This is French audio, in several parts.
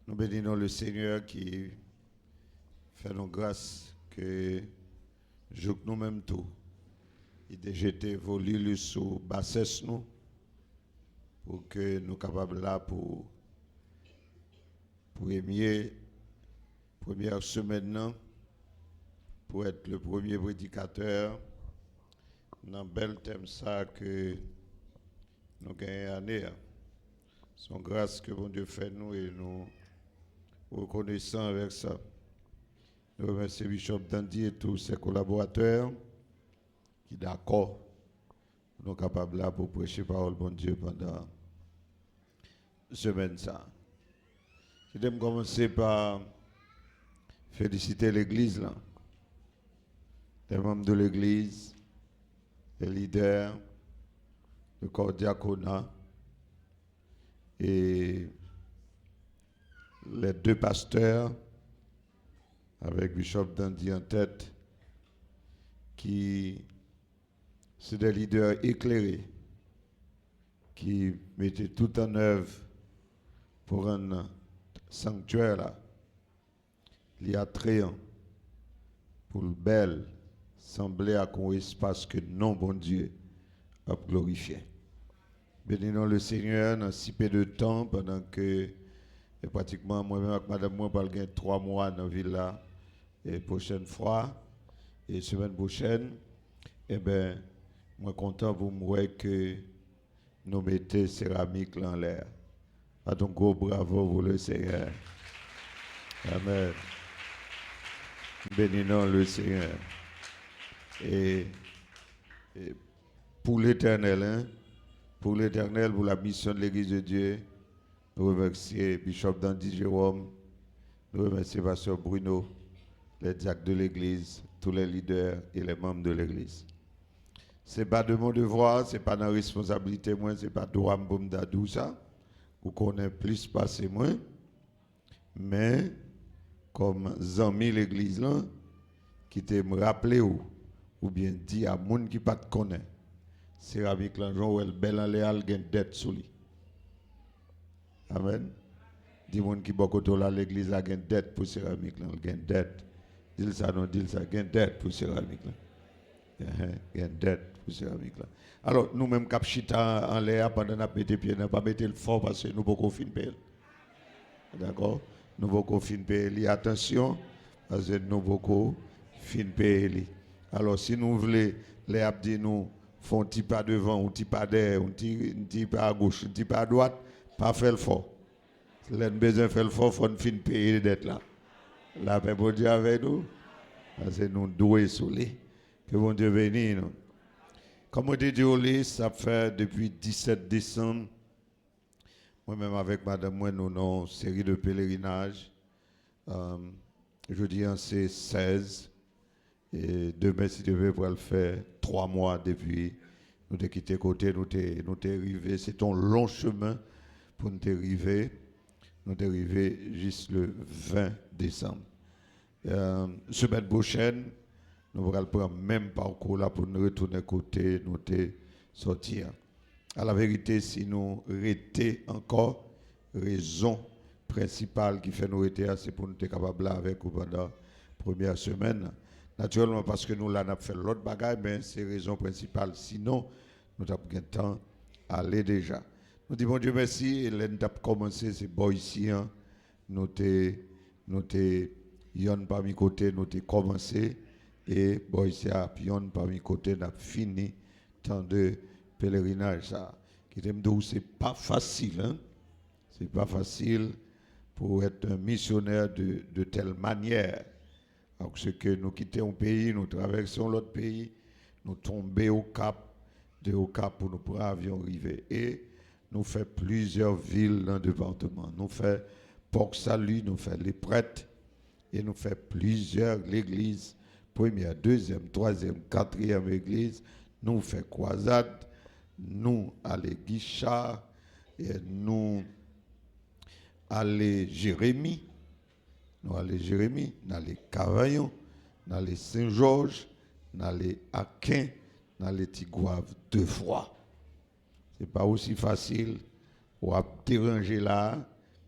Nous bénissons le Seigneur qui fait nos grâces que joue nous-mêmes tout. Il a jeté volé sous bassesse nous pour que nous capables là pour première semaine non, pour être le premier prédicateur dans bel thème ça que nous gagnons année. Son grâce que bon Dieu fait nous et nous reconnaissons avec ça. Nous remercions Bishop Dandy et tous ses collaborateurs qui d'accord nous sommes capables là pour prêcher parole bon Dieu pendant semaine ça. Je vais commencer par féliciter l'église là. Les membres de l'église, les leaders, le corps diaconat et les deux pasteurs avec Bishop Dandy en tête qui c'est des leaders éclairés qui mettaient tout en œuvre pour un sanctuaire là, il y a attrayant pour le bel sembler à un espace que non bon Dieu a glorifié. Bénissons le Seigneur dans si peu de temps pendant que et pratiquement moi-même avec madame moi parle 3 mois dans la ville là et prochaine fois et semaine prochaine eh ben moi content pour moi que nous mettons céramique là en l'air. À ton gros bravo pour le Seigneur. Amen. Bénissons le Seigneur. Et pour l'éternel, hein, pour l'éternel, pour la mission de l'Église de Dieu, nous remercions Bishop Dandy Jérôme, nous remercions Pasteur Bruno, les diacres de l'Église, tous les leaders et les membres de l'Église. Ce n'est pas de mon devoir, ce n'est pas de responsabilité, moi, ce n'est pas de droit de ça, ou qu'on ait plus passé moins, mais comme zami l'Église là, qui te me rappelé ou bien dit à moun qui pas te connaît, céramique là, genre, elle belle en léal, gen dette sous lui. Amen. Dis moun qui beaucoup là l'église là gen dette pour céramique là, gen dette. Dis ça non, dis ça gen dette pour céramique là. Gen dette pour céramique là. Alors nous même cap chita en l'air pendant n'a mettre pied, n'a pas mettre le fort parce que nous beaucoup fin payer. D'accord? Nous beaucoup fin payer. Attention parce que nous beaucoup fin payer. Alors si nous voulons les abdi nous font un petit pas devant, un petit pas derrière, un petit pas à gauche, un petit pas à droite, pas faire le fort. Si l'on a besoin de faire le fort, il faut fin payer d'être là. La paix pour Dieu avec nous. Parce que nous doués sous les. Que bon Dieu bénisse nous. Comme on dit, ça fait depuis 17 décembre. Moi-même avec madame, moi, nous avons une série de pèlerinages. Je dis c'est 16. Et demain, si Dieu veut, pour le faire 3 mois depuis. Nous avons quitté côté, nous sommes arrivés. C'est un long chemin pour nous arriver. Nous sommes arrivés juste le 20 décembre. Semaine prochaine, nous allons prendre le même parcours là pour nous retourner côté, nous sortir. À la vérité, si nous arrêtons encore, raison principale qui fait nous arrêter, c'est pour nous être capables avec vous pendant la première semaine. Naturellement, parce que nous l'avons fait l'autre bagaille, mais c'est la raison principale. Sinon, nous avons bien temps à aller déjà. Nous disons, bon Dieu merci, et nous avons commencé, c'est bon ici, hein. Nous avons parmi côté, nous avons commencé, et bon ici, nous parmi côté, nous avons fini tant de pèlerinage. Ça. C'est pas facile, hein. C'est pas facile pour être un missionnaire de telle manière. Alors que nous quittons un pays, nous traversons l'autre pays, nous tombons au Cap pour nous prendre avion arriver. Et nous faisons plusieurs villes dans le département. Nous faisons Port-Salut, nous faisons les prêtres, et nous faisons plusieurs l'église, première, deuxième, troisième, quatrième église. Nous faisons croisade, nous allons Guichard, et nous allons Jérémie. Nous allons Jérémie, nous allons Cavaillon, nous allons Saint-Georges, nous allons Aquin, nous allons Tigouave 2 fois. Ce n'est pas aussi facile pour déranger là,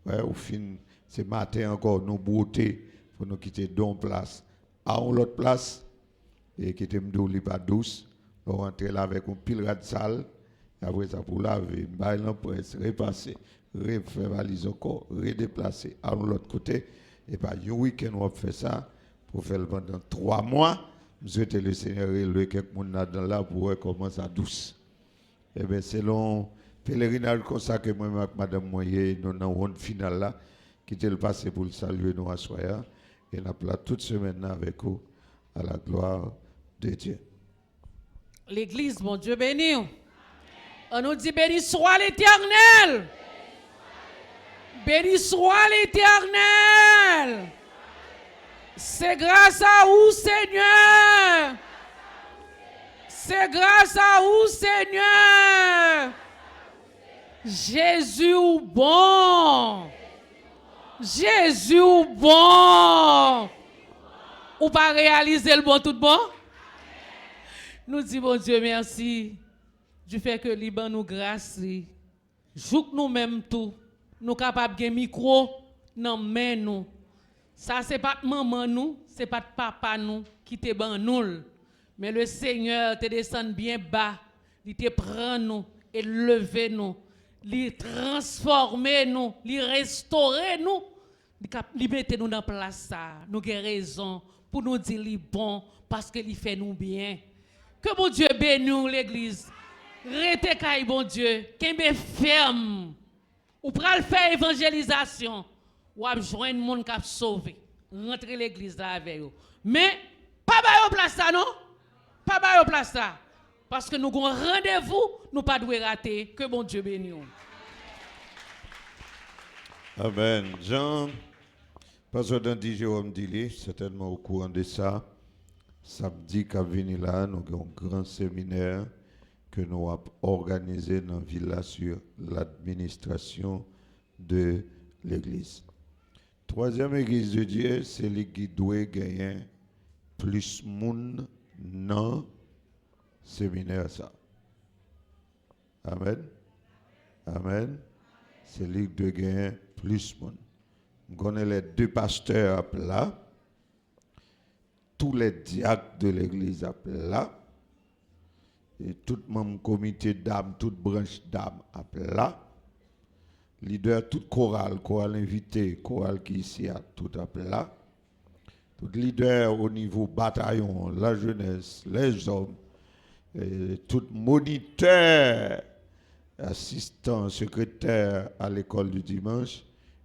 Ouais, au fin, c'est matin encore, nous beauté, pour nous quitter d'une place à une autre place, et qui était pas douce. On rentrer là avec un pile de salle, et après ça, pour laver, bailler la presse, repasser, refaire valise encore, redéplacer à l'autre côté. Et pas un week-end, on fait ça, pour faire le pendant 3 mois. Je souhaite le Seigneur et le quelques monde là là pour voir comment ça douce. Et bien, selon pèlerinage comme ça que moi avec madame Moyer, nous avons une finale là, qui était le passé pour le saluer nous à Soya. Et nous avons toute semaine avec vous, à la gloire de Dieu. L'église, mon Dieu béni. On nous dit béni soit l'Éternel. Béni soit l'Éternel. C'est grâce à vous, Seigneur. C'est grâce à vous, Seigneur. Jésus ou bon. Jésus ou bon. Ou pas réaliser le bon tout bon? Nous disons, bon Dieu, merci du fait que Liban nous grâce. Jouk nous-mêmes tout. Nous capables de micro dans main nous. Ça, c'est pas maman nous, c'est pas papa nous qui te ban nous. Mais le Seigneur te descend bien bas, il te prend nous et lever nous, il transformer nous, il restaurer nous, il mette nous dans place ça. Nous avons raison pour nous dire qu'il est bon parce qu'il fait nous bien. Que mon Dieu bénisse l'église. Rete kay bon Dieu, kembe ferme. Ou pral faire évangélisation. Ou ap joindre moun k'ap sauver. Rentrer l'église là avec vous. Mais pas bayo place ça non? Pas bayo place ça. Parce que nous avons rendez-vous, nous pas doit rater. Que bon Dieu bénisse. Amen. Jean, Pasteur Dandy Jérôme Dili, certainement au courant de ça. Samedi, quand venu là, nous avons un grand séminaire que nous avons organisé dans la ville sur l'administration de l'église. Troisième église de Dieu, c'est l'église qui doit gagner plus de monde dans le séminaire. Ça. Amen. Amen. C'est l'église qui doit gagner plus de monde. On connaît les 2 pasteurs là. Tous les diacres de l'église là, et tout mon comité d'âme, toute branche d'âme là, leader, toute chorale invité, chorale qui ici à tout là, tout leader au niveau bataillon, la jeunesse, les hommes, et tout moniteur, assistant, secrétaire à l'école du dimanche,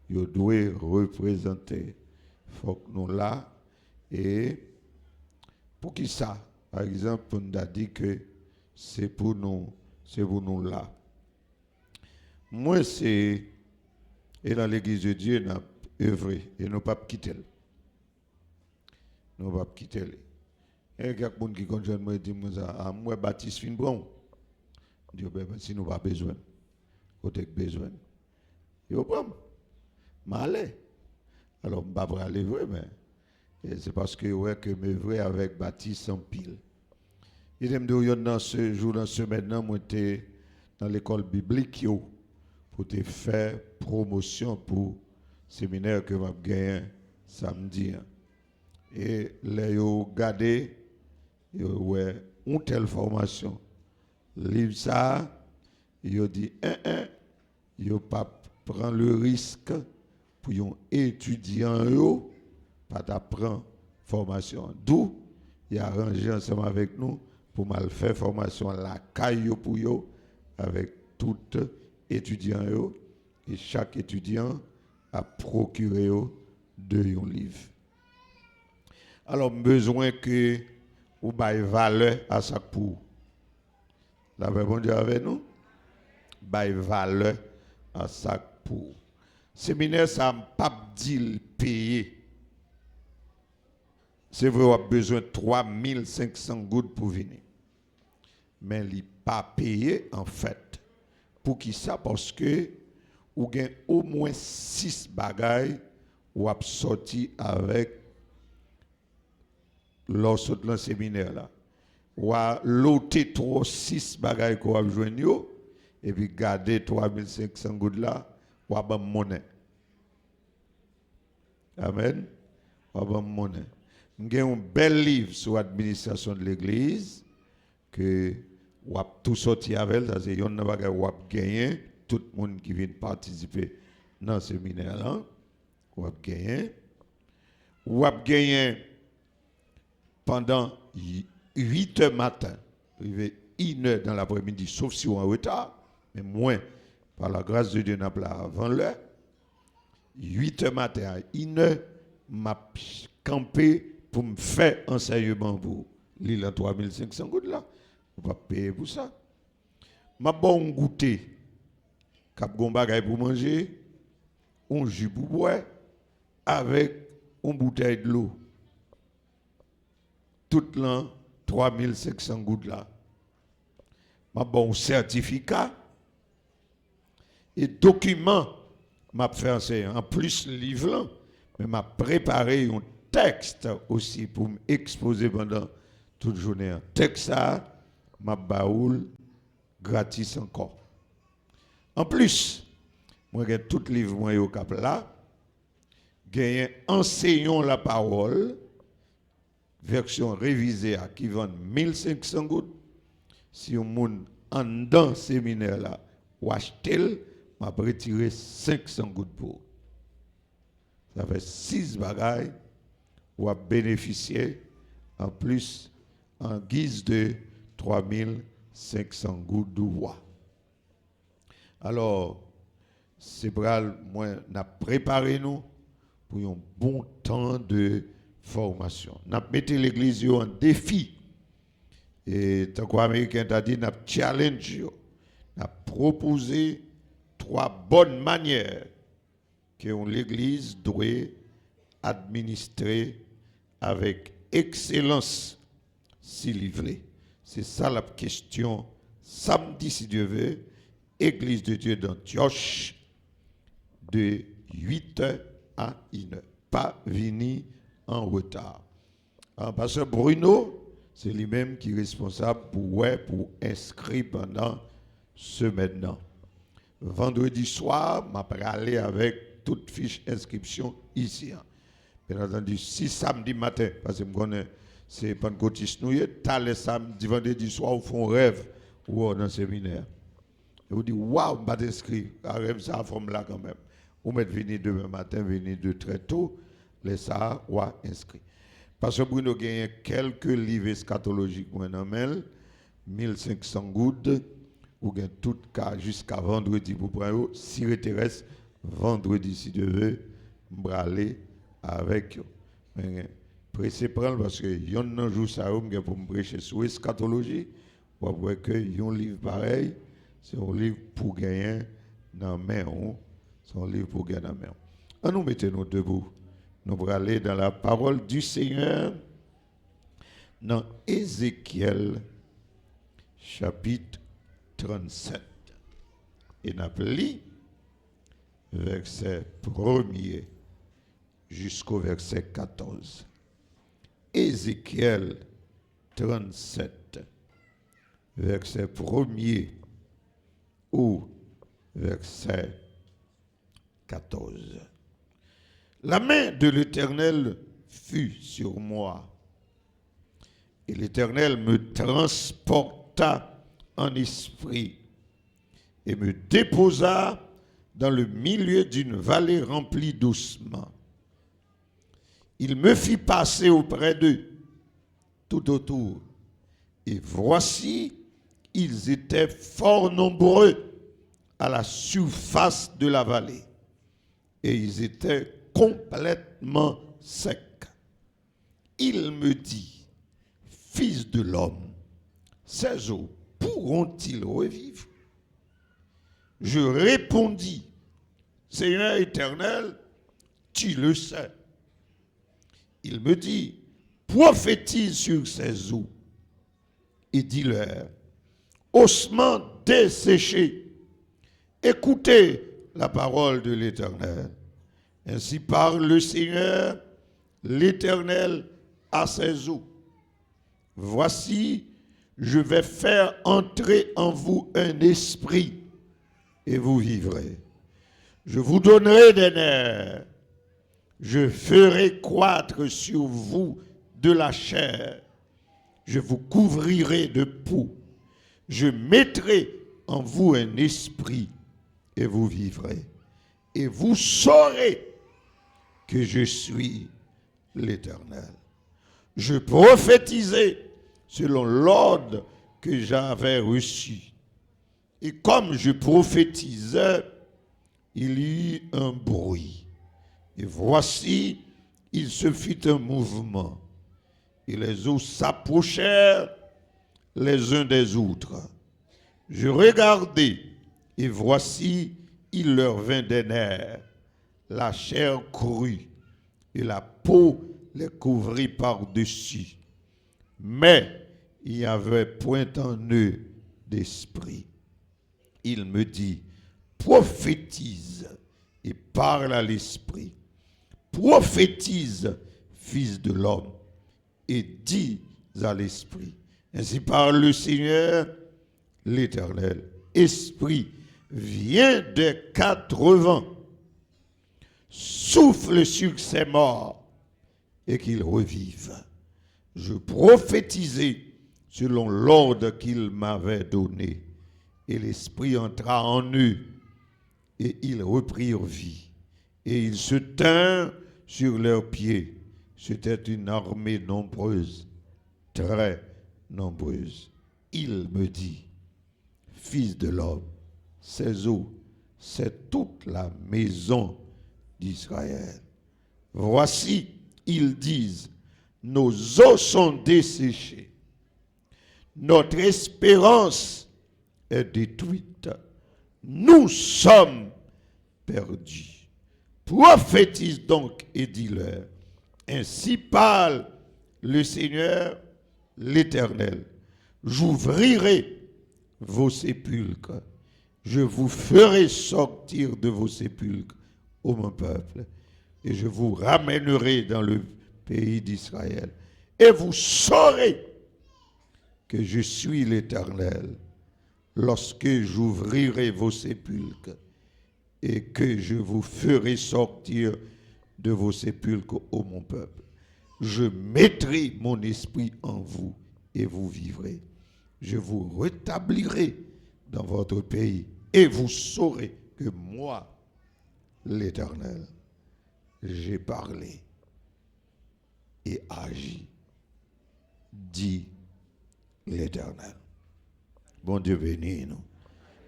ils doivent représenter. Il faut que nous là, et pour qui ça? Par exemple, on a dit que c'est pour nous là. Moi, c'est, et dans l'église de Dieu, nous avons œuvré et nous ne pouvons pas quitter. Nous ne pouvons pas quitter. Et il y a quelqu'un qui connaît moi et dit, moi, Baptiste Finbron. Je dis, si nous n'avons pas besoin, nous avons besoin. Yo pas malé. Alors, je ne vais pas aller vrai, mais c'est parce que ouais que me vrai avec Baptiste en pile. Il aime de dans ce jour dans ce maintenant moi j'étais dans l'école biblique pour te faire promotion pour séminaire que m'a gagné samedi. Et là yo regardé ouais une telle formation. Livre ça, yo dit yo pas prend le risque pour un étudiant yo pas d'apprendre formation. D'où il a arrangé ensemble avec nous pour mal faire formation la caille pour yo avec tout étudiant yo et chaque étudiant a procuré de un livre. Alors besoin que ou bail valeur à ça pour. La bon Dieu avec nous bail valeur à ça pour. Séminaire ça pas dit payer. C'est vrai, on a besoin de 3500 gouttes pour venir. Mais il n'est pas payé en fait. Pour qui ça? Parce que vous avez au moins 6 bagailles ou a sorti avec lorsque le séminaire là. Ou a loté 6 bagailles qu'on a joindre et puis garder 3500 gouttes là ou a ban monnaie. Amen. J'ai un bel livre sur l'administration de l'église que ou a tout sorti avec, ça c'est yon n'a pas ou a gagné tout le monde qui vient participer dans ce séminaire là, ou a gagné pendant 8 heures matin, arrivé 1 heure dans l'après-midi, sauf si on est en retard, mais moins par la grâce de Dieu n'a pas avant l'heure. 8 heures matin à 1 heure, m'a campé pour me faire enseignement pour l'île 3500 gouttes là. On va payer pour ça. M'a bon goûter. Cap gon bagay pour manger, un jus pour boire avec une bouteille de l'eau. Tout l'an 3500 gouttes là. M'a bon certificat et document m'a fait enseigner. En plus livre là, mais m'a préparé un texte aussi pour m'exposer pendant toute journée. Un texte ça m'a baoul gratis encore. En plus, moi j'ai tout livre moi au cap là, j'ai enseignons la parole version révisée à qui vend 1500 gouttes. Si on moun en dans séminaire là ou acheter, m'a retiré 500 gouttes pour. Ça fait 6 bagailles ou à bénéficier en plus en guise de 3500 gouttes de roi. Alors, c'est pour moi n'a préparé nous pour un bon temps de formation. N'a mis l'église en défi. Et tant qu'Américain t'a dit, n'a challenge, n'a proposé 3 bonnes manières que l'église doit administrer avec excellence s'y livrer. C'est ça la question. Samedi, si Dieu veut, Église de Dieu d'Antioche, de 8h à 1h. Pas venir en retard. Parce que Bruno, c'est lui-même qui est responsable pour inscrire pendant ce maintenant. Vendredi soir, je vais aller avec toute fiche inscription ici. Bien entendu, si samedi matin, parce que je connais, c'est Pentecôtiste nous, t'as le samedi, vendredi soir, au fond rêve ou dans le séminaire. Et vous dites, waouh, je vais t'inscrire. Rêve ça, forme là quand même. Vous m'êtes venu demain matin, venez de très tôt, les ça, ou inscrit. Parce que Bruno a quelques livres eschatologiques, 1500 gouttes, ou gagne tout cas jusqu'à vendredi pour prendre. Si il reste vendredi, si Dieu veut, je vais aller avec vous. Pressez prendre parce que yon nan jour ça pour me prêcher sur eschatologie, pour voir que yon livre pareil, c'est un livre pour gagner dans main, c'est un livre pour gagner dans main. On nous mettons nous debout. Nous allons aller dans la parole du Seigneur dans Ézéchiel chapitre 37. Et nous allons verset 1er jusqu'au verset 14. Ézéchiel 37, verset 1er au verset 14. La main de l'Éternel fut sur moi, et l'Éternel me transporta en esprit et me déposa dans le milieu d'une vallée remplie d'ossements. Il me fit passer auprès d'eux, tout autour. Et voici, ils étaient fort nombreux à la surface de la vallée. Et ils étaient complètement secs. Il me dit, Fils de l'homme, ces eaux pourront-ils revivre? Je répondis, Seigneur éternel, tu le sais. Il me dit, prophétise sur ces eaux et dis-leur, ossements desséchés, écoutez la parole de l'Éternel. Ainsi parle le Seigneur, l'Éternel à ces eaux. Voici, je vais faire entrer en vous un esprit et vous vivrez. Je vous donnerai des nerfs. Je ferai croître sur vous de la chair. Je vous couvrirai de peau. Je mettrai en vous un esprit et vous vivrez. Et vous saurez que je suis l'Éternel. Je prophétisai selon l'ordre que j'avais reçu. Et comme je prophétisais, il y eut un bruit. Et voici, il se fit un mouvement. Et les eaux s'approchèrent les uns des autres. Je regardai, et voici, il leur vint des nerfs. La chair crut, et la peau les couvrit par-dessus. Mais il n'y avait point en eux d'esprit. Il me dit, prophétise et parle à l'esprit. Prophétise, fils de l'homme, et dis à l'esprit. Ainsi parle le Seigneur, l'Éternel. Esprit, viens des 4 vents, souffle sur ces morts et qu'ils revivent. Je prophétisai selon l'ordre qu'il m'avait donné, et l'Esprit entra en eux, et ils reprirent vie, et ils se tinrent sur leurs pieds. C'était une armée nombreuse, très nombreuse. Il me dit, fils de l'homme, ces eaux, c'est toute la maison d'Israël. Voici, ils disent, nos eaux sont desséchées, notre espérance est détruite, nous sommes perdus. Prophétise donc et dis-leur, ainsi parle le Seigneur, l'Éternel. J'ouvrirai vos sépulcres, je vous ferai sortir de vos sépulcres, ô mon peuple, et je vous ramènerai dans le pays d'Israël. Et vous saurez que je suis l'Éternel lorsque j'ouvrirai vos sépulcres et que je vous ferai sortir de vos sépulcres, ô mon peuple. Je mettrai mon esprit en vous et vous vivrez. Je vous rétablirai dans votre pays et vous saurez que moi, l'Éternel, j'ai parlé et agi, dit l'Éternel. Bon Dieu bénis nous.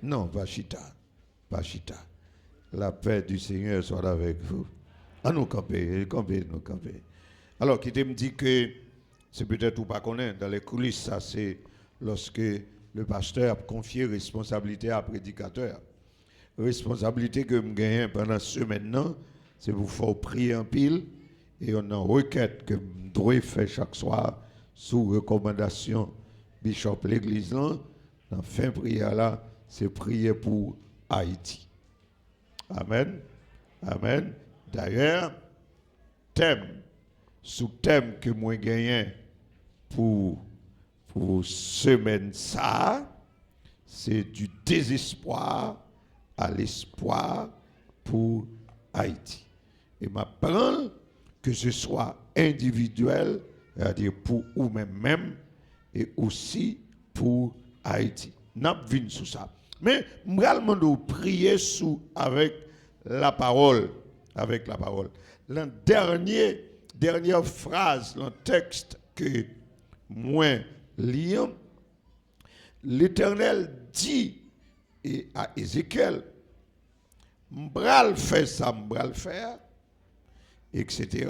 Non, pas chita, pas chita. La paix du Seigneur soit avec vous. À nous camper, nous camper. Alors, qui me dit que c'est peut-être ou pas connaître, dans les coulisses, ça c'est lorsque le pasteur a confié responsabilité à prédicateur. Responsabilité que je gagne pendant ce maintenant, c'est pour faire prier en pile et on a une requête que je dois faire chaque soir sous recommandation bishop l'église là. Dans fin prière là, c'est prier pour Haïti. Amen. Amen. D'ailleurs, sous-thème que moi gagne pour semaine ça, c'est du désespoir à l'espoir pour Haïti. Et ma parole, que ce soit individuel, c'est-à-dire pour vous-même, et aussi pour Haïti. N'a pas vu sur ça. Mais je vais prier avec la parole. Avec la parole. La dernière phrase, le texte que moi lis, l'Éternel dit à Ézéchiel, m'bral fait ça, m'bral faire, etc.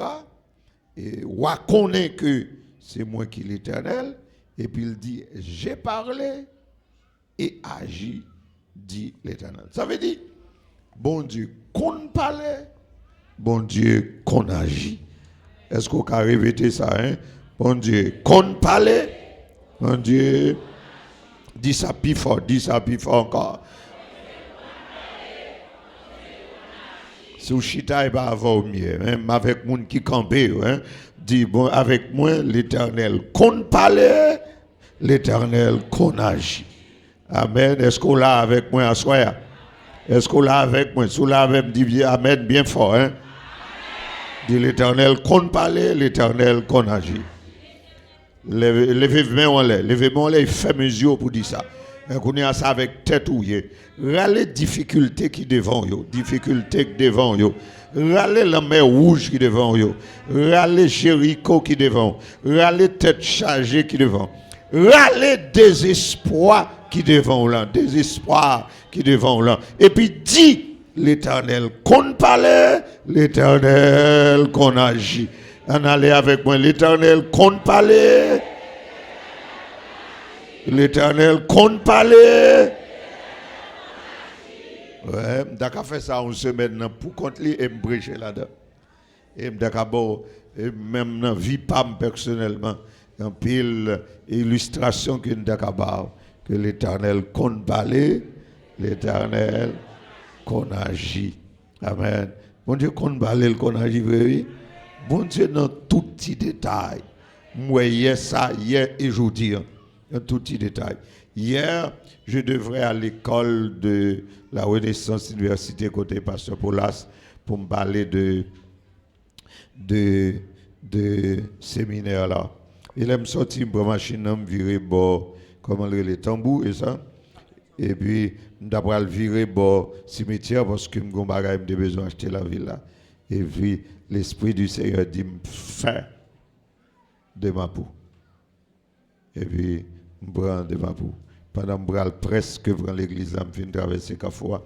Et on connaît que c'est moi qui l'Éternel. Et puis il dit, j'ai parlé et agi, dit l'Éternel. Ça veut dire, bon Dieu, qu'on parle, bon Dieu, qu'on agit. Est-ce qu'on peut répéter ça, hein? Bon Dieu, qu'on parle, bon Dieu, dis ça plus fort encore. Si vous chita, il va avoir mieux, même avec moun qui campe, hein? Dis, bon, avec moi, l'Éternel, qu'on parle, l'Éternel, qu'on agit. Amen. Est-ce qu'on l'a avec moi à soir? Est-ce qu'on l'a avec moi? Si vous l'avez, dit Amen bien fort, hein? Dit l'Éternel qu'on parle, l'Éternel qu'on agit. Levez-moi en l'air. Levez-moi en l'air, il fait mesure pour dire ça. On a ça avec tête ouillée. Râlez difficultés qui devant yo. Difficultés qui devant yo. Râlez la mer rouge qui devant yo. Râlez Jéricho qui devant. Râlez tête chargée qui devant. Râlez désespoir qui devant là. Désespoir qui devant là. Et puis dit l'Éternel qu'on parle, l'Éternel qu'on agit. On allait avec moi, l'Éternel qu'on parle. L'Éternel compte parler. Ouais, d'accord, fait ça une semaine pour contre lui et me prêcher là-dedans. Et d'accord, même dans la vie pas personnellement, un pile illustration que d'accord, que l'Éternel compte parler, l'Éternel qu'on agit. Amen. Bon Dieu compte parler, qu'on agit, oui. Bon Dieu dans tout petit détail. Moi hier ça, hier et aujourd'hui. Un tout petit détail. Hier, je devrais à l'école de la Renaissance Université côté Pasteur Paulas pour me parler de séminaire là. Il aime sortir pour machine, me virer bord, comment les tambours et ça. Et puis, d'après le virer bord cimetière parce que j'ai besoin d'acheter la ville là. Et puis, l'Esprit du Seigneur dit, fais de ma peau. Et puis, je prends de ma peau. Pendant que je presque prends l'église, je viens traverser Kafoua.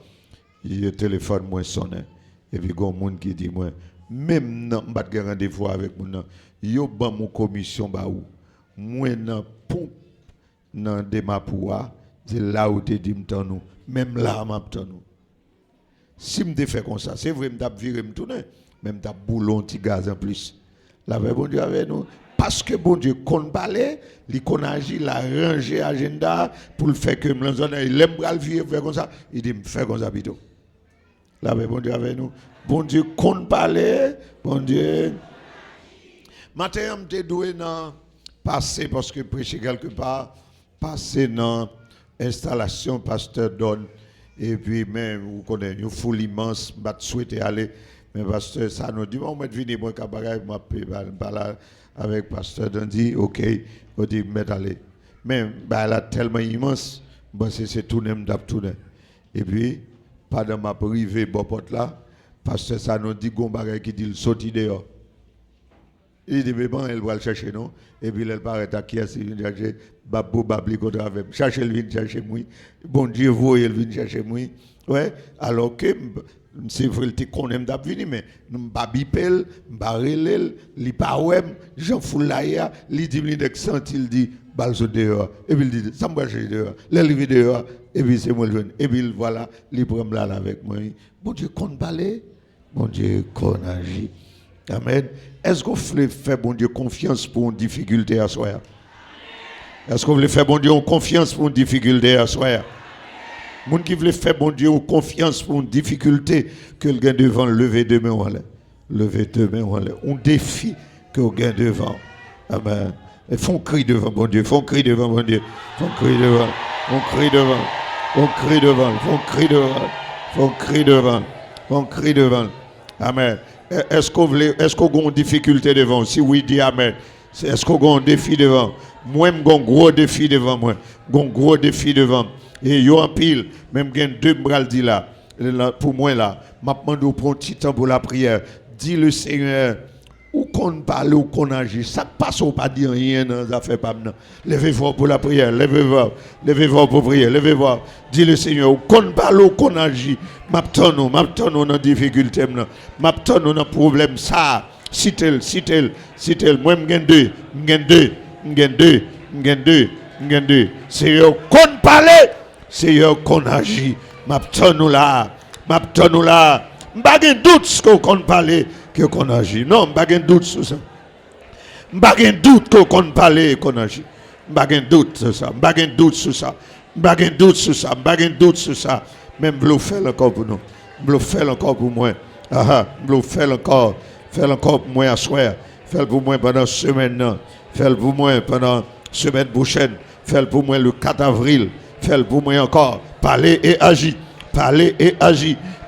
Le téléphone moi sonne. Et puis, il y a un monde qui dit, moi, même si je n'ai rendez-vous avec moi, je vais mon commission. Moi, dans pompe, dans de ma peau, c'est là où tu dis, même là, je nous. Si je fais comme ça, c'est vrai, je vais virer, je tourner. Même ta boulon, petit gaz en plus. La paix, bon Dieu avec nous. Parce que bon Dieu, qu'on parle, il qu'on agit, il a rangé l'agenda pour le faire que il aime le vivre, faire comme ça. Il dit, fais comme ça, plutôt. La paix, bon Dieu avec nous. Bon Dieu, qu'on parle, bon Dieu. Matin, je doué dans passer, parce que prêcher quelque part, passer dans l'installation, pasteur donne. Et puis, même, vous connaissez, une foule immense, je souhaite aller. Mais pasteur, ça nous dit, on va venir, moi, cabaret, moi, avec pasteur Dandy, ok, on dit, mais allez. Mais, elle est tellement immense, c'est tout le monde. Et puis, pendant ma privée, porte là, pasteur, ça nous dit, Gombaray qui dit, il saute dehors. Il dit, mais bon, elle va le chercher, non? Et puis, elle paraît à qui est-ce qu'il vient chercher, babou, babli, contre avec. Chercher, elle vient chercher moi. Bon Dieu, vous, elle vient chercher moi. Ouais, alors que, c'est vrai que qu'on aime d'abvenir, mais nous pas bipel, barrel, li pas ouem, Jean Foulaïa, li dit li dek senti, il dit balso dehors, et puis il dit ça me va chez dehors, l'élevé dehors, et puis c'est moi le jeune, et puis voilà, li prend là avec moi. Bon Dieu qu'on parle, bon Dieu qu'on agit. Amen. Est-ce qu'on veut faire bon Dieu confiance pour une difficulté à soi? Est-ce qu'on veut faire bon Dieu confiance pour une difficulté à soi? Moun qui veut faire bon Dieu confiance pour une difficulté que le gain devant, lever demain ou aller. Lever demain ou aller. Un défi que le gain devant. Amen. Et font cri devant bon Dieu. Font cri devant bon Dieu. Font cri devant. Font cri devant. Font cri devant. Font cri devant. Font cri devant. Font cri devant. Amen. Est-ce qu'on a une difficulté devant? Si oui, dis Amen. Est-ce qu'on a un défi devant? Moi, j'ai un gros défi devant moi. J'ai un gros défi devant. Et yo en pile, même gen deux bras dit là, pour moi là, m'a demandé pour un petit temps pour la prière. Dis le Seigneur, ou qu'on parle ou qu'on agit, ça passe ou pas dire rien dans les affaires pas maintenant. Levez-vous pour la prière, levez-vous pour prier, levez-vous. Dis le Seigneur, ou qu'on parle ou qu'on agit, m'attend dans difficulté m'attend dans problème ça. Cite-le, moi m'gen deux. Seigneur, qu'on parle. Seigneur, qu'on agit, m'attend nous là, m'bagen doute ce qu'on parle, que qu'on agit. Non, m'bagen doute sur ça. M'bagen doute qu'on parle, qu'on agit. M'bagen doute sur ça, m'bagen doute sur ça. Même vous faire encore pour nous. Vous faire encore pour moi. Vous faire encore pour moi à soir. Faire pour moi pendant semaine. Faire pour moi pendant semaine prochaine. Faire pour moi le 4 avril. Fais pour moi encore. Parler et agir.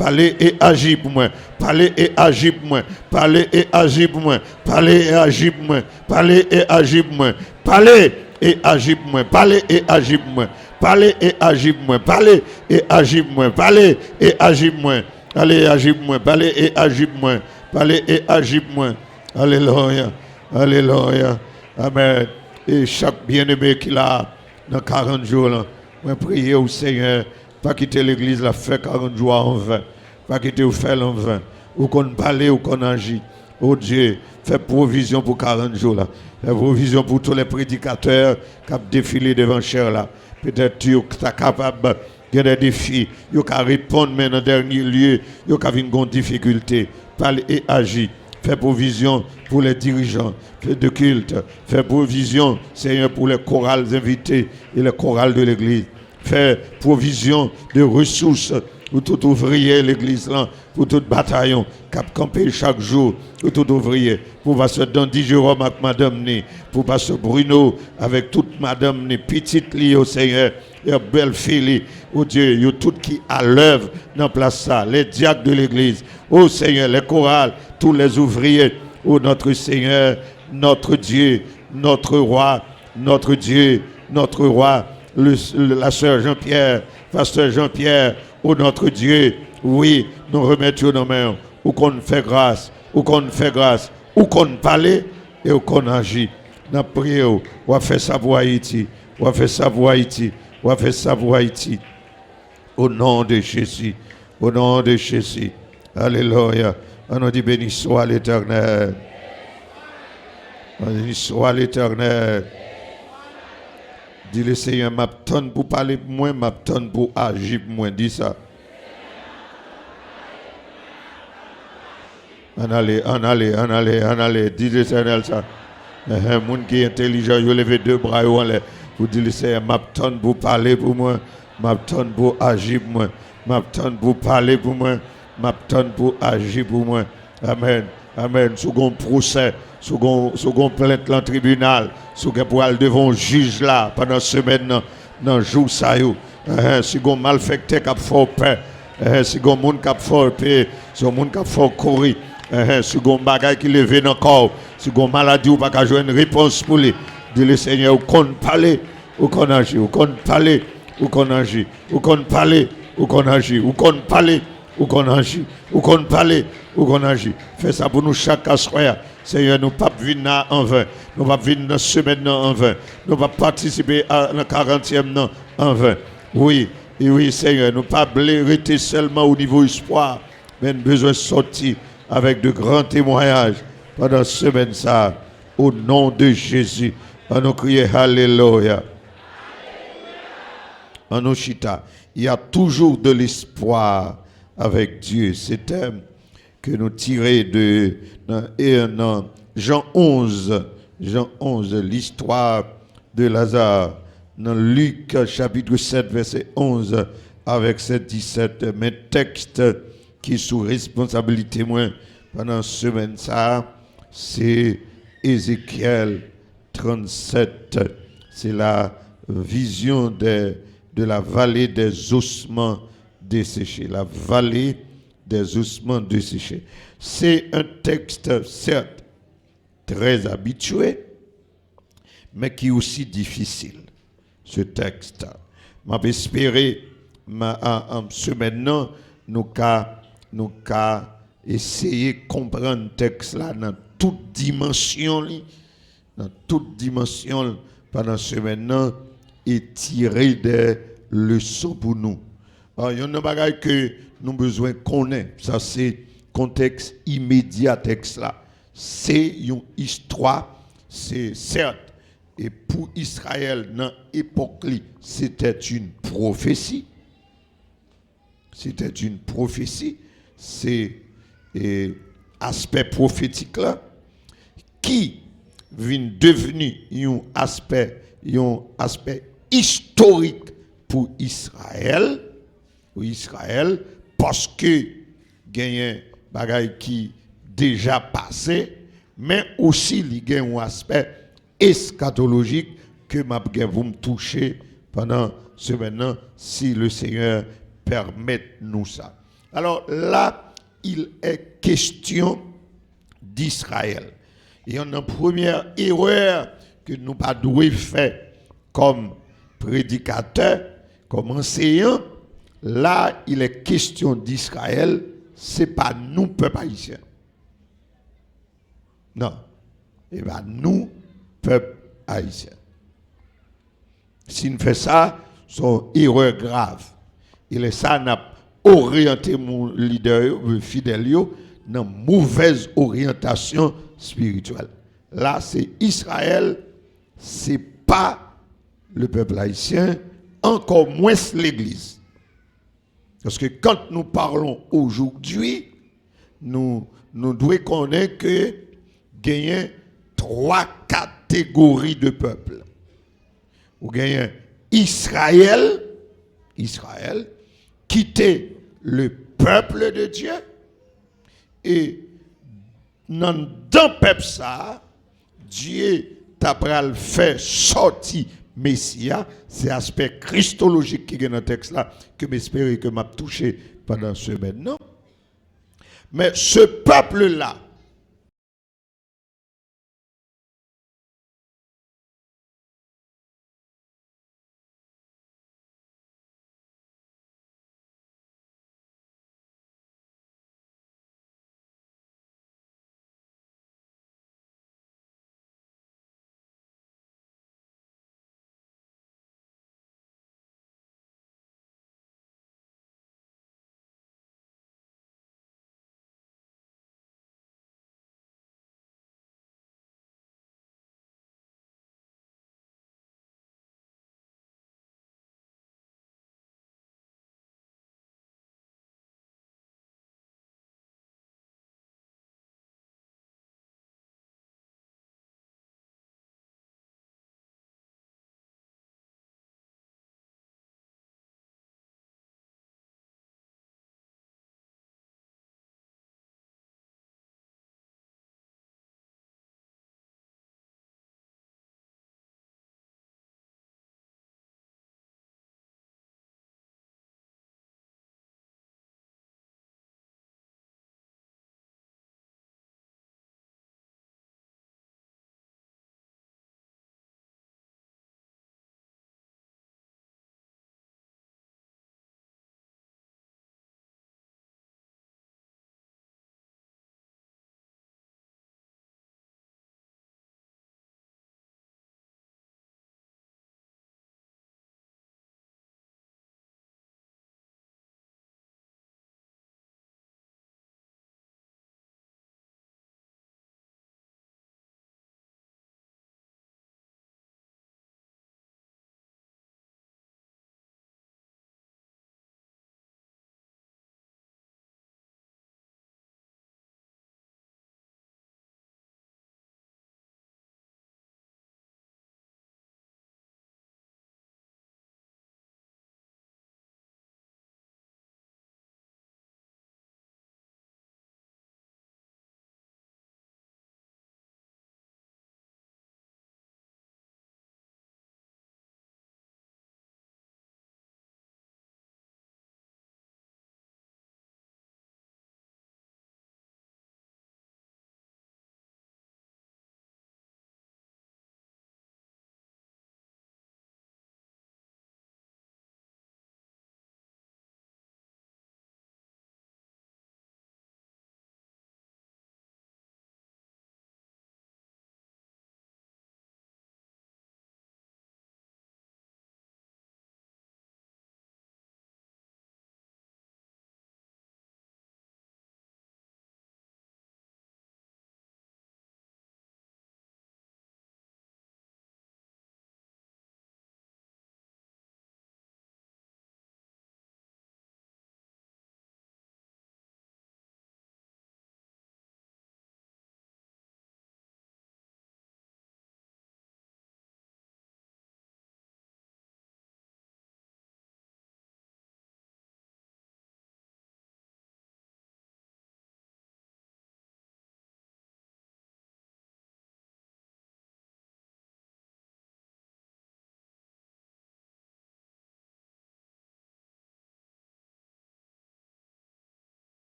Parlez et agis pour moi. Parlez et agis pour moi. Parlez et agis pour moi. Parlez et agis pour moi. Parlez et agis pour moi. Parlez et agis pour moi. Parlez et agis pour moi. Parlez et agis pour moi. Parlez et agis pour moi. Parlez et agis pour moi. Allez, agis pour moi. Parlez et agis pour moi. Parlez et agis pour moi. Alléluia. Alléluia. Amen. Et chaque bien-aimé qui l'a dans 40 jours, là, moi prier au Seigneur, pas quitter l'église, la fait 40 jours en vain. Pas quitter ou faire en vain. Ou qu'on parle ou qu'on agit. Oh Dieu, fais provision pour 40 jours là. Fais provision pour tous les prédicateurs qui ont défilé devant cher là. Peut-être tu es capable. Il y a des défis. Il y a répondre, mais en dernier lieu, il y a une difficulté. Parle et agis. Fais provision pour les dirigeants de culte. Fais provision, Seigneur, pour les chorales invités et les chorales de l'église. Fais provision de ressources pour tout ouvrier l'église là, pour tout bataillon, cap camper chaque jour, pour tout ouvrier, pour passer Dandy Jérôme avec madame Né, pour passer Bruno avec toute madame Né, petite li au Seigneur, et belle fille, oh Dieu, yo tout qui à l'œuvre dans place ça, les diacres de l'église, oh Seigneur, les chorales, tous les ouvriers, oh notre Seigneur, notre Dieu, notre roi, notre Dieu, notre roi, la sœur Jean-Pierre, pasteur Jean-Pierre, oh notre Dieu, oui, nous remettons nos mains, où qu'on fait grâce, où qu'on fait grâce, où qu'on parle et où qu'on agit. Nous prions, on va faire ça pour Haïti, on va faire ça pour Haïti, on va faire ça pour Haïti. Au nom de Jésus, au nom de Jésus. Alléluia. On nous dit béni soit l'Éternel. Béni soit l'Éternel. Dis le Seigneur, m'attend pour parler pour moi, m'attend pour agir pour moi. Dis ça. En allez. Dis l'Éternel ça. Un monde qui est intelligent, il lève deux bras en l'air. Vous dites le Seigneur, m'attend pour parler pour moi, m'attend pour agir pour moi, m'attend pour parler pour moi, m'attend pour agir pour moi. Amen. Amen. Sous un procès, sous un plainte dans le tribunal, sous un pour aller devant un juge là pendant une semaine dans le jour ça yo. Si un malfecté qui a fait peur, si un monde qui a fait peur, si un monde qui a fait courir, si un bagage qui levé dans le corps, si un maladie ou pas jouer une réponse pour lui. Dis le Seigneur, ou qu'on parle, ou qu'on agit, ou qu'on parle, ou qu'on agit, ou qu'on parle, ou qu'on agit, ou qu'on parle, ou qu'on agit, ou qu'on parle, ou qu'on agit. Fais ça pour nous chaque soir. Seigneur, nous ne pouvons pas venir en vain. Nous ne pouvons pas venir dans la semaine en vain. Nous ne pouvons pas participer à la 40e en vain. Oui, et oui, Seigneur, nous ne pouvons pas rester seulement au niveau espoir, mais nous avons besoin de sortir avec de grands témoignages pendant la semaine ça. Au nom de Jésus. On nous crie Alléluia. En nous chita. Il y a toujours de l'espoir avec Dieu. C'est un que nous tirons dans Jean 11, l'histoire de Lazare. Dans Luc chapitre 7, verset 11, avec 7-17. Mes textes qui sont sous responsabilité moi pendant la semaine ça, c'est Ézéchiel 37, c'est la vision de la vallée des ossements desséchés. La vallée des ossements desséchés. C'est un texte, certes, très habitué, mais qui est aussi difficile, ce texte. Je vais espérer, en semaine, nous avons essayé de comprendre le texte là dans toute dimension. Dans toute dimension pendant ce maintenant et tirer des leçons pour nous. Il y a un bagage que nous avons besoin de connaître. Ça, c'est contexte immédiat texte là. C'est une histoire, c'est certes, et pour Israël, dans l'époque, c'était une prophétie. C'était une prophétie. C'est aspect prophétique là qui vient devenir un aspect historique pour Israël, parce que gagne bagaille qui déjà passé, mais aussi il y a un aspect eschatologique que m'a vous me toucher pendant ce maintenant si le Seigneur permet nous ça. Alors là, il est question d'Israël. Et une première erreur que nous pas devons faire comme prédicateur, comme enseignant, là, il est question d'Israël, ce n'est pas nous, peuple haïtien. Non. Et bien, nous, peuple haïtien. Si nous faisons ça, c'est une erreur grave. Il est ça, n'a orienté mon leader, fidèle, dans une mauvaise orientation spirituelle. Là, c'est Israël, ce n'est pas le peuple haïtien, encore moins l'Église. Parce que quand nous parlons aujourd'hui, nous devons connaître que il y a 3 catégories de peuples. Vous gagnez Israël, qui était le peuple de Dieu, et dans le peuple ça, Dieu t'a fait sortir Messia, c'est l'aspect christologique qui est dans le texte là, que j'espère que m'a touché pendant ce semaine. Non? Mais ce peuple-là,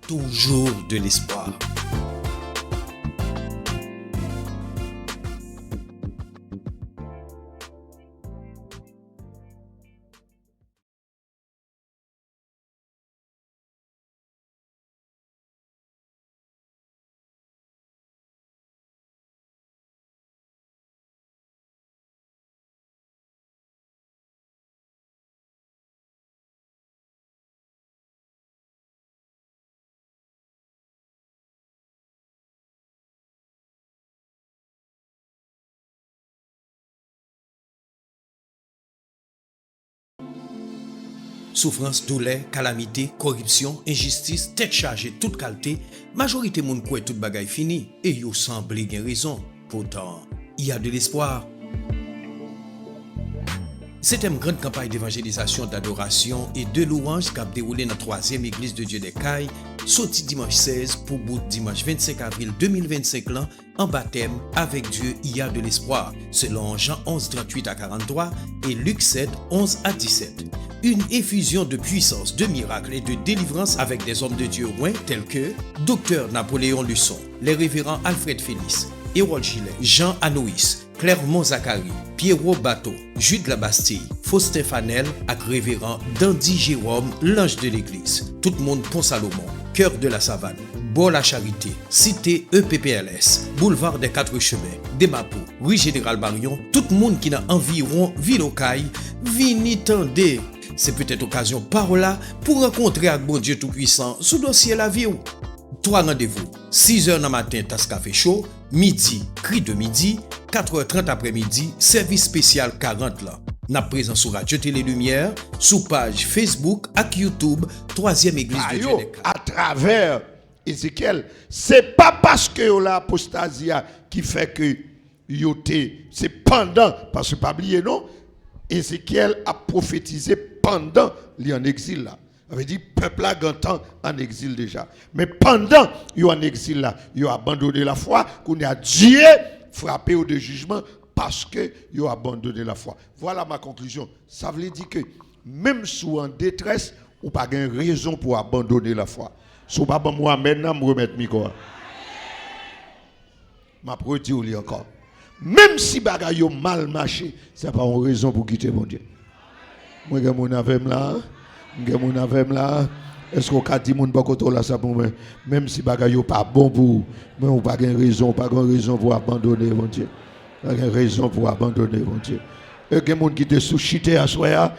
toujours de l'espoir. Souffrance, douleur, calamité, corruption, injustice, tête chargée, toute qualité, majorité moun kwe tout bagay fini et yo semble gen raison. Pourtant, il y a de l'espoir. C'était une grande campagne d'évangélisation, d'adoration et de louange qui a déroulé dans la 3e église de Dieu des Cailles, sorti dimanche 16 pour bout dimanche 25 avril 2025 là, en baptême avec Dieu, il y a de l'espoir, selon Jean 11, 38 à 43 et Luc 7, 11 à 17. Une effusion de puissance, de miracles et de délivrance avec des hommes de Dieu loin tels que Dr Napoléon Luçon, les révérends Alfred Félix, Hérol Gillet, Jean Anoïs, Clermont Zachary, Pierrot Bateau, Jude la Bastille, Faustin Fanel et révérend Dandy Jérôme, l'ange de l'église. Tout le monde Pont Salomon, Cœur de la Savane, Bois la Charité, Cité EPPLS, Boulevard des Quatre Chemins, Demapo, Rue Général Marion, tout le monde qui n'a environ ville au Caille, vini tendez. C'est peut-être occasion par là pour rencontrer avec bon Dieu Tout-Puissant sous dossier la vie. 3 rendez-vous, 6h dans matin, tasse café chaud, midi, cri de midi, 4h30 après-midi, service spécial 40 là. N'a présent sur Radio Télé Lumière, sous page Facebook et YouTube, 3e église de Dieu des Cailles. À travers Ézéchiel, c'est pas parce que yo la apostasia qui fait que yo c'est pendant, parce que pas oublier non, Ézéchiel a prophétisé pendant li en exil là. Ça veut dire peuple là gantan en exil déjà. Mais pendant yo en exil là, yo abandonné la foi, qu'on a Dieu frappé au de jugement parce que yo abandonné la foi. Voilà ma conclusion. Ça veut dire que même sous en détresse, ou pas de raison pour abandonner la foi. Si pas moi maintenant me remettre micro. M'a redit encore. Même si bagay yo mal marché, c'est pas une raison pour quitter mon Dieu. Moi j'ai mon avem là, j'ai mon avem là. Est-ce qu'on a dit mon bakoto là ça pour moi même si bagay yo pas bon pour mais on pas de raison pour abandonner mon Dieu. Pas de raison pour abandonner mon Dieu. Et que monde qui te sous-chité à soi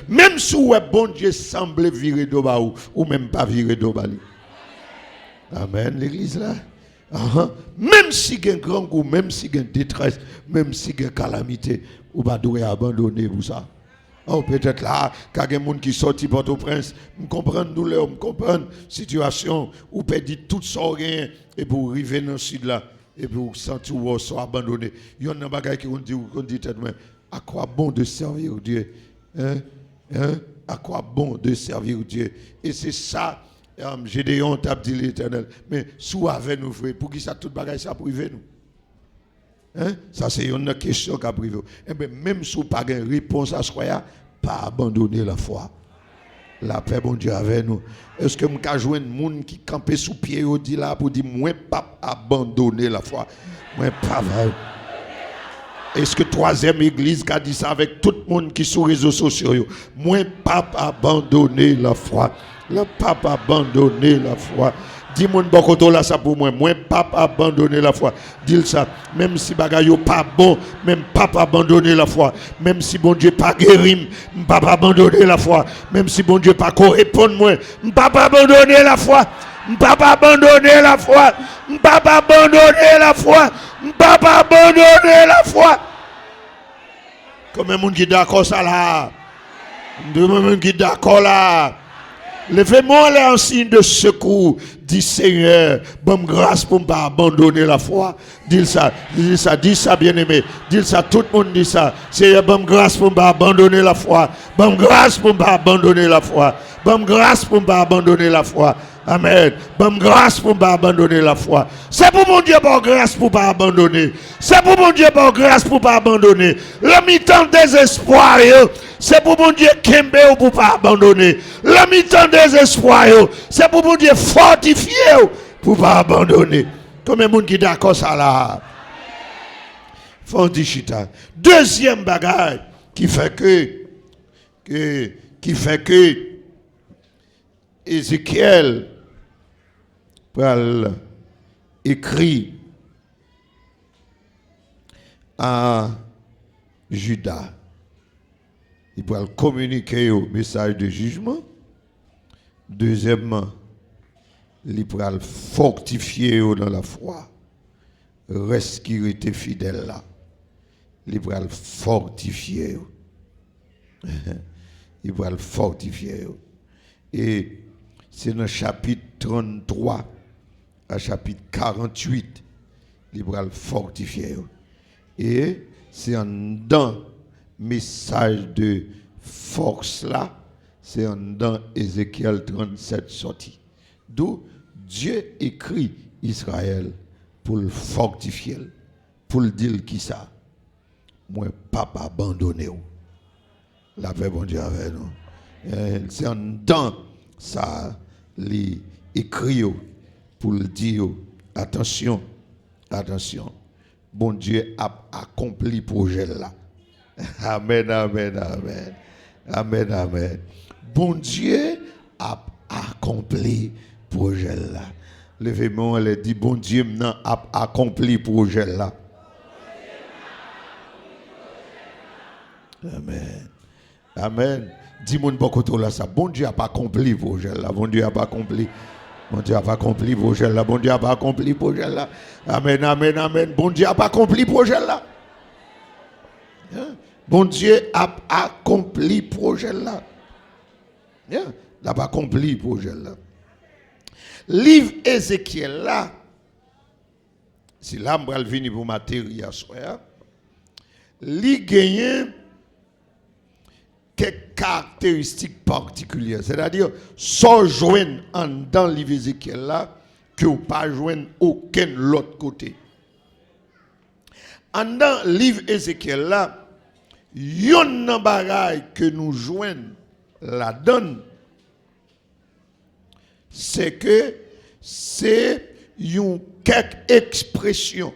même si bon Dieu semble virer d'oba ou même pas virer d'oba. Amen l'église là. Même si il y a un grand goût, même si il y a une détresse, même si il y a une calamité, ou pas doit abandonner pour ça. Oh, peut-être là, quand il y a des gens qui sortent Port-au-Prince, je comprends douleur, je comprends la situation, ou peut dire tout ça rien, et pour arriver dans le sud là, et pour sentir ou soit abandonné. Il y a des gens qui dit à quoi bon de servir Dieu? À quoi bon de servir Dieu? Et c'est ça. Gédéon t'a dit l'Éternel, mais sous avec nous frères, pour qui ça tout bagage ça privé nous? Ça c'est une question qu'a privé. Et bien même si pas de réponse à ce pas abandonner la foi. La paix bon Dieu avec nous. Est-ce que m'ka joindre monde qui campé sous pied au dit là pour dire moi pas abandonner la foi. Moi pas est-ce que 3e église qui a dit ça avec tout le monde qui sur les réseaux sociaux? Moi pas abandonner la foi. Le pape abandonné la foi. Dis mon bokoto là ça pour moi. Moi pape abandonné la foi. Dis ça. Même si bagayo pas bon, même pape abandonné la foi. Même si bon Dieu pas guéri, pape abandonné la foi. Même si bon Dieu pas répondre moi, pape abandonné la foi. Pape abandonné la foi. Pape abandonné la foi. Pape abandonné la foi. Comme monde qui d'accord ça là. De monde qui d'accord là. Levez-moi là en signe de secours. Dis Seigneur, bonne grâce pour ne pas abandonner la foi. Dis ça, bien-aimé. Dis ça, tout le monde dit ça. Seigneur, bonne grâce pour ne pas abandonner la foi. Bonne grâce pour ne pas abandonner la foi. Bonne grâce pour ne pas abandonner la foi. Amen. Bonne grâce pour ne pas abandonner la foi. C'est pour mon Dieu, bonne grâce pour ne pas abandonner. C'est pour mon Dieu, bonne grâce pour ne pas abandonner. Le mi-temps désespoir, c'est pour mon Dieu, Kembe pour ne pas abandonner. Le mi-temps désespoir, c'est pour mon Dieu, fortifié pour ne pas abandonner. Combien de monde qui est d'accord ça là? Fondi chita. Deuxième bagage qui fait que Ézéchiel écrit à Judas. Il peut communiquer au message de jugement. Deuxièmement, il peut fortifier dans la foi. Reste qui était fidèle là. Il peut fortifier. Il peut fortifier. Et c'est dans le chapitre 33 à chapitre 48, il va le fortifier. Et c'est dans message de force là, c'est dans Ézéchiel 37 sorti. D'où Dieu écrit Israël pour le fortifier, pour le dire qui ça. Moi, papa abandonné. La paix, bon Dieu, avec nous. C'est dans ça, les écrit pour le dire, attention, attention, bon Dieu a accompli le projet là. Amen, amen, amen. Amen, amen. Bon Dieu a accompli le projet là. Levez-moi, elle dit, bon Dieu a accompli le projet là. Amen. Amen. Dis-moi beaucoup là ça. Bon Dieu n'a pas accompli le projet là. Bon Dieu n'a pas accompli. Bon Dieu n'a pas accompli le projet là. Bon Dieu n'a pas accompli le projet là. Amen, amen, amen. Bon Dieu n'a pas accompli le projet là. Bon Dieu a accompli le projet là. Il n'a pas accompli le projet là. Livre Ézéchiel là. Si là, je vais venir pour matériel, il gagne quelques caractéristiques particulières. C'est-à-dire, sans joindre dans le livre Ézéchiel là, que vous ne pas joindre aucun autre côté. En dans le livre Ézéchiel là, il y a un bagage que nous joignons la donne, c'est que c'est une quelques expressions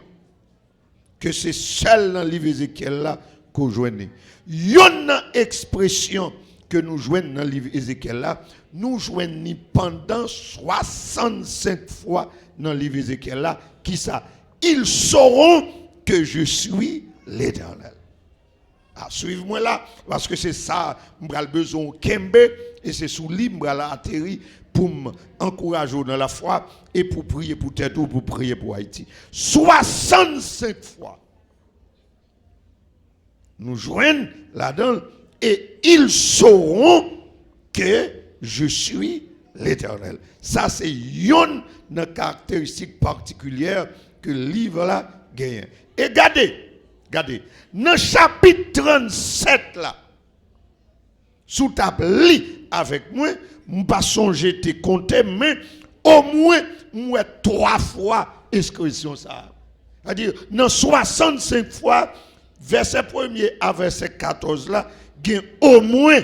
que c'est celle dans le livre Ézéchiel là qu'on joigne. Il y a une expression que nous joignons dans le livre Ézéchiel là, nous joignons pendant 65 fois dans le livre Ézéchiel là, qui ça? Ils sauront que je suis l'Éternel. Ah, suivez-moi là, parce que c'est ça, j'ai besoin de Kembe, et c'est sous lui que j'ai atterri pour m'encourager dans la foi et pour prier pour tête ou pour prier pour Haïti. 65 fois. Nous joignons là-dedans et ils sauront que je suis l'Éternel. Ça, c'est une caractéristique particulière que le livre là gagne. Et regardez, dans le chapitre 37 là, sous ta lit avec moi, je ne vais pas songer te compter, mais au moins, moi 3 fois inscription ça. C'est-à-dire, dans 65 fois, verset 1er à verset 14 là, il y a au moins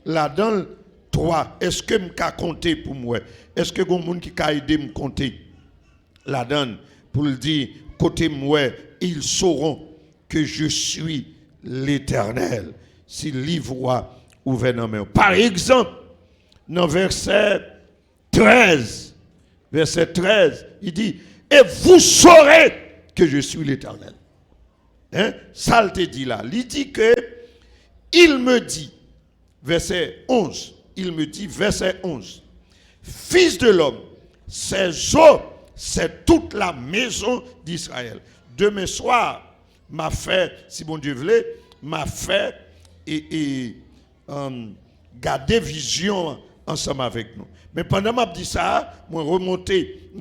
là-dedans 3. Est-ce que je peux compter pour moi? Est-ce que il y a des gens qui peuvent aider à me compter là-dedans pour le dire, côté moi, ils sauront que je suis l'Éternel. Si le livre ouvert dans main. Par exemple, dans verset 13, il dit, et vous saurez que je suis l'Éternel. Hein? Ça le te dit là. Il dit que, il me dit, verset 11, verset 11, Fils de l'homme, ces eaux, c'est toute la maison d'Israël. Demain soir, m'a fait, si bon Dieu voulait, m'a fait garder vision ensemble avec nous. Mais pendant que je dis ça, moi remonter,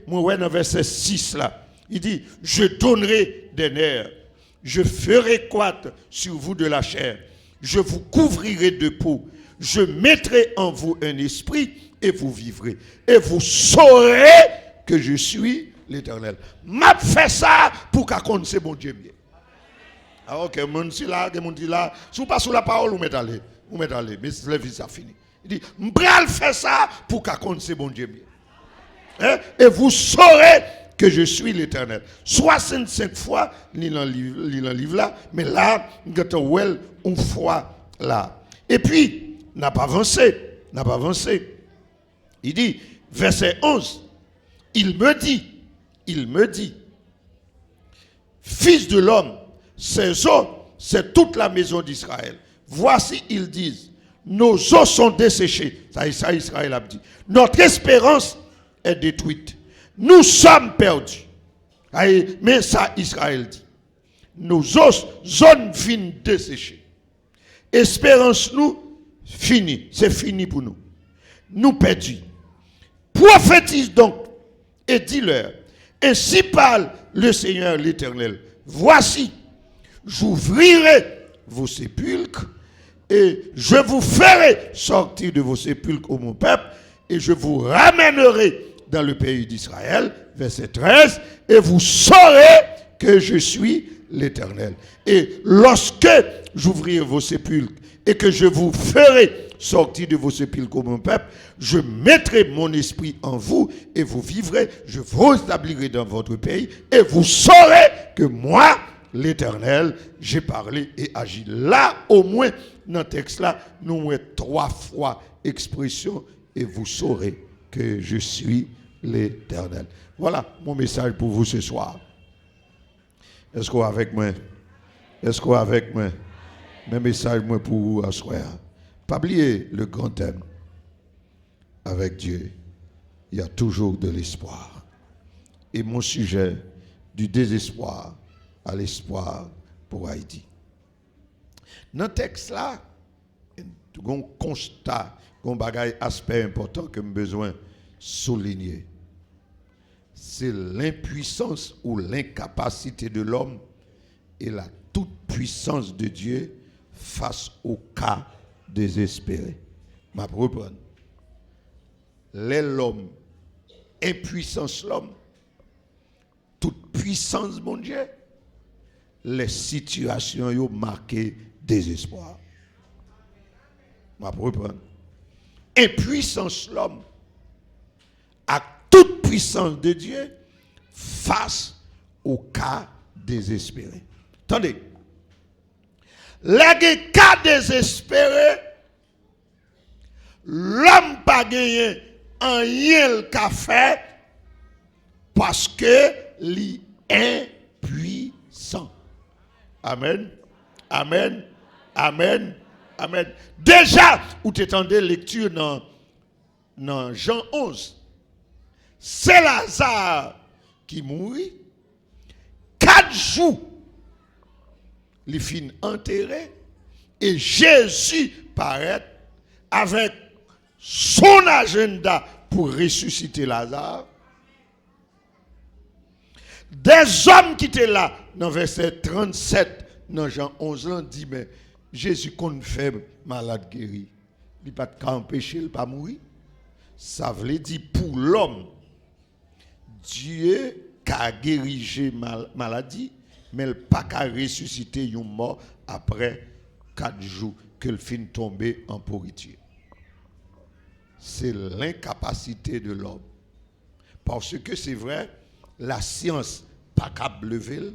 moi ouais dans verset 6 là. Il dit, je donnerai des nerfs, je ferai croître sur vous de la chair, je vous couvrirai de peau, je mettrai en vous un esprit et vous vivrez. Et vous saurez que je suis l'Éternel. M'a fait ça pour qu'à connaître c'est bon Dieu mieux. Ah ok, mon si là, mon dit là, si vous pas sous la parole, vous mettez aller, mais le vie ça fini. Il dit, m'bral fait ça pour qu'à connaître c'est bon Dieu mieux. Hein? Et vous saurez que je suis l'Éternel. 65 fois, il dans le livre là, mais là, nous avons une fois là. Et puis, n'a pas avancé. Il dit, verset 11, il me dit, fils de l'homme, ces eaux, c'est toute la maison d'Israël. Voici, ils disent, nos eaux sont desséchées. Ça Israël a dit. Notre espérance est détruite. Nous sommes perdus. Mais ça, Israël dit. Nos zones viennent desséchées. Espérance nous, fini. C'est fini pour nous. Nous perdus. Prophétise donc et dis-leur, ainsi parle le Seigneur l'Éternel. Voici, j'ouvrirai vos sépulcres et je vous ferai sortir de vos sépulcres, ô mon peuple, et je vous ramènerai dans le pays d'Israël, verset 13, et vous saurez que je suis l'Éternel. Et lorsque j'ouvrirai vos sépulcres et que je vous ferai sortir de vos sépulcres, mon peuple, je mettrai mon esprit en vous et vous vivrez, je vous établirai dans votre pays et vous saurez que moi, l'Éternel, j'ai parlé et agi. Là, au moins, dans le texte là, nous avons 3 fois expression et vous saurez que je suis l'Éternel. Voilà mon message pour vous ce soir. Est-ce qu'on est avec moi? Est-ce qu'on est avec moi? Mes messages moi pour vous à soir. Pas oublier le grand thème. Avec Dieu, il y a toujours de l'espoir. Et mon sujet, du désespoir à l'espoir pour Haïti. Dans le texte là, un constat, un aspect important que j'ai besoin de souligner. C'est l'impuissance ou l'incapacité de l'homme et la toute-puissance de Dieu face au cas désespéré. Je vais reprendre. L'homme, impuissance l'homme, toute puissance mon Dieu, les situations ont marqué désespoir. Je vais reprendre. Impuissance l'homme, à toute puissance de Dieu face au cas désespéré. Attendez. Les cas désespérés, l'homme pas gagné en rien qu'a fait parce que il est impuissant. Amen. Amen. Amen. Amen. Déjà, où tu entendez lecture dans Jean 11, c'est Lazare qui mourit. 4 jours, il finit enterré et Jésus paraît avec son agenda pour ressusciter Lazare. Des hommes qui étaient là, dans verset 37, dans Jean 11, on dit, mais Jésus qu'on fait malade guéri, il n'a pas de cas empêcher, il ne pas mourir. Ça veut dire pour l'homme, Dieu a guéri maladie, mais il n'a pas qu'à ressusciter un mort après 4 jours que le fin tombé en pourriture. C'est l'incapacité de l'homme. Parce que c'est vrai, la science pas qu'à lever,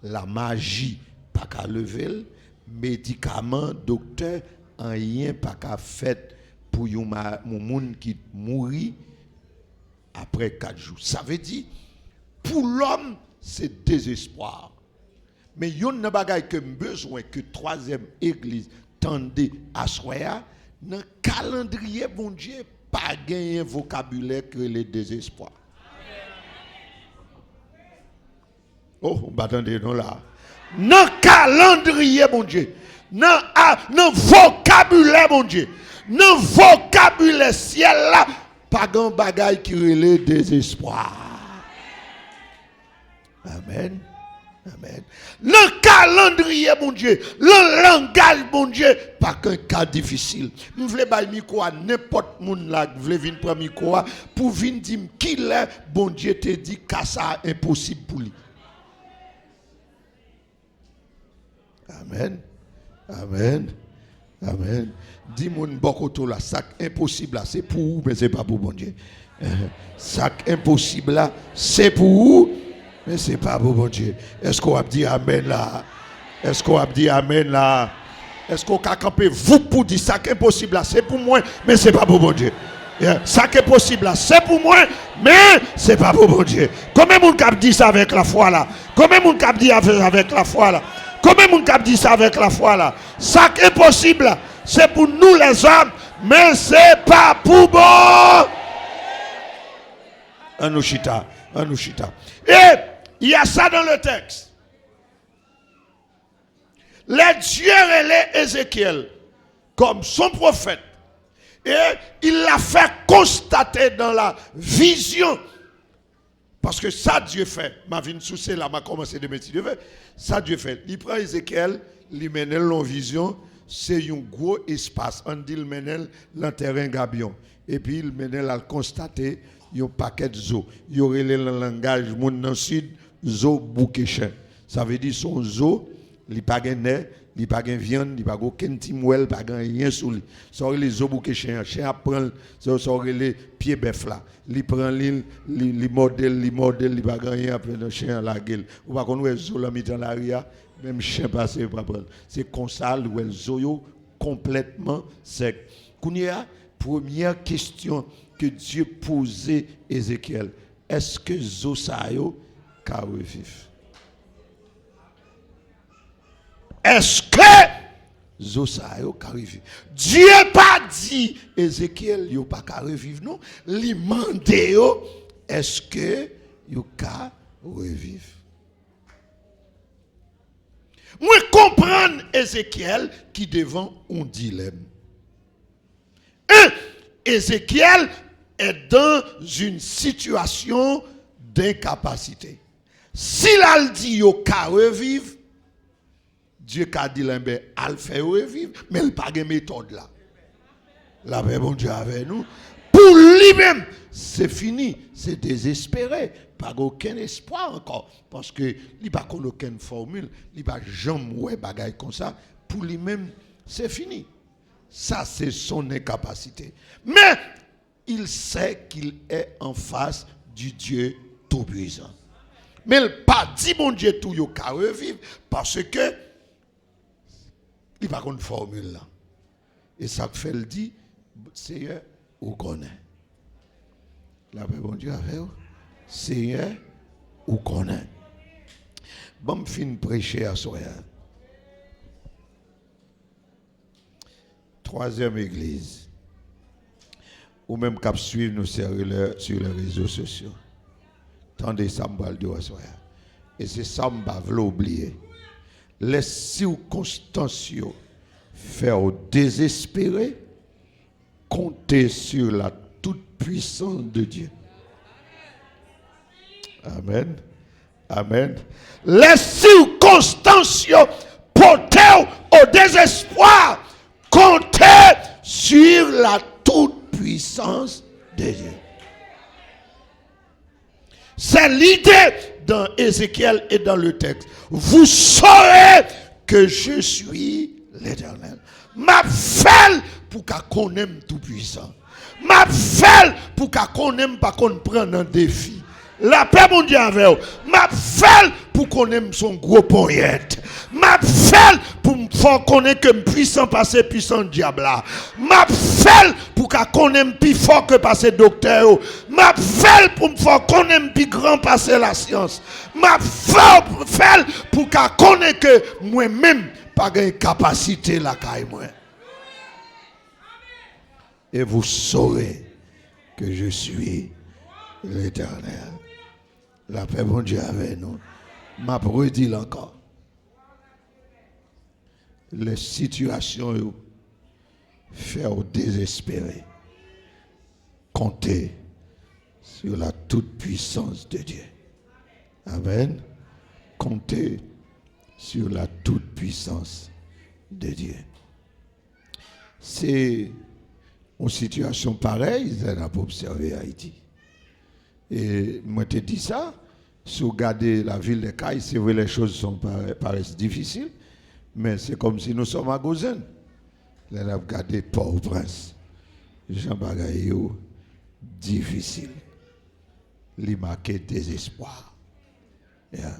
la magie pas qu'à lever, médicaments, docteur, rien pas qu'à fait pour un monde qui mourit après 4 jours. Ça veut dire, pour l'homme, c'est désespoir. Mais il y a un bagage que besoin que 3e église tendait à soya, dans le calendrier, bon Dieu, pas gagner vocabulaire que le désespoir. Oh, on va attendre non là. Dans le calendrier, mon Dieu. Dans le vocabulaire, mon Dieu. Dans le vocabulaire ciel là, pas grand bagaille qui relève désespoir. Amen. Amen. Le calendrier, mon Dieu, le langage, mon Dieu, pas qu'un cas difficile. Je veux pas micro à n'importe monde là, je veux venir prendre micro pour venir dire qui est, bon Dieu te dit que ça impossible pour lui. Amen. Amen. Amen. Dis mon beaucoup là, ça impossible là, c'est pour vous, mais c'est pas pour bon Dieu. Ça impossible là, c'est pour vous. Mais ce n'est pas pour bon Dieu. Est-ce qu'on a dit Amen là? Est-ce qu'on a dit Amen là? Est-ce qu'on a campé vous pour dire ça qui est possible là? C'est pour moi, mais ce n'est pas pour bon Dieu. Ça qui est possible là, c'est pour moi, mais ce n'est pas pour bon Dieu. Combien de monde a dit ça avec la foi là? Combien de monde a dit avec la foi là? Combien de monde a dit ça avec la foi là? Ça qui est possible là, c'est pour nous les hommes, mais ce n'est pas pour bon. Anushita. Et il y a ça dans le texte. Les dieux relèvent Ézéchiel comme son prophète. Et il l'a fait constater dans la vision. Parce que ça Dieu fait. Ma vie sous là, m'a commencé de mettre Dieu fait. Ça Dieu fait. Il prend Ézéchiel, il mène en vision. C'est un gros espace. On dit il mène dans le terrain Gabion. Et puis il mène à le constater. Il y a un paquet de zoo. Il y aurait le langage monde dans le sud, zoo bouquet chien. Ça veut dire son zoo, il n'y a pas de nez, il n'y a pas de viande, il n'y a pas de timouel, il n'y a pas rien sur lui. Ça aurait les zoo bouquet chien. Chien apprend, ça aurait les pieds bœuf là. Il prend les modèles, il n'y a pas rien après le chien à la gueule. Ou pas qu'on voit zoo là, dans l'arrière, même chien passé pas prendre. C'est comme ça, le zoo complètement sec. Kounia, première question que Dieu posait Ézéchiel. Est-ce que Zosayo ka revivre? Est-ce que Zosayo ka revivre? Dieu pas dit Ézéchiel yo pas ka revivre non, li mande yo est-ce que yo ka revivre? Moi comprendre Ézéchiel qui devant un dilemme. Ézéchiel est dans une situation d'incapacité. S'il a dit yo ka revivre, Dieu a dit l'embé al faire revivre, mais il pas de méthode là. La paix bon Dieu avec nous. Pour lui-même, c'est fini, c'est désespéré, pas aucun espoir encore parce que il pas aucune formule, il pas jamais ouais bagaille comme ça. Pour lui-même, c'est fini. Ça c'est son incapacité. Mais il sait qu'il est en face du Dieu Tout-Puissant. Mais il n'a pas dit mon Dieu tout yo ka revivre parce que il n'y a pas une formule là. Et ça fait le dit, Seigneur, ou connaît. La paix bon Dieu avec vous. Seigneur, ou connaît. Bon, fin prêcher à soi. Troisième église. Ou même cap suivre nous sur les réseaux sociaux. Tendez ça m'bal de soi. Et c'est ça m'ba vle oublier. Les circonstances faire désespérer, compter sur la toute puissance de Dieu. Amen. Amen. Les circonstances portées au désespoir, compter sur la toute puissance de Dieu. C'est l'idée dans Ézéchiel et dans le texte. Vous saurez que je suis l'Éternel. Ma fait pour qu'on aime tout puissant. Ma fait pour qu'on aime pas qu'on prenne un défi. La paix mon Dieu avec vous. Ma fait pour qu'on aime son gros poète. Ma fait pour me faire connaître que puissant passer puissant diable là. Ma fait pour qu'on aime plus fort que passer docteur. Ma fait pour me faire connaître plus grand passer la science. Ma fait pour qu'on connaisse que moi-même pas de capacité la caille moi. Et vous saurez que je suis l'Éternel. La paix bon Dieu avec nous. M'a redit encore. Les situations faire désespérer. Compter sur la toute puissance de Dieu. Amen. compter sur la toute-puissance de Dieu. C'est une situation pareille, on a observé Haïti. Et moi, je te dis ça, si vous regardez la ville de Caille, c'est vrai, les choses paraissent difficiles, mais c'est comme si nous sommes à Gozen. Là, on a regardé Port-au-Prince. Jean Bagayo, difficile. Il marqué désespoir. Yeah.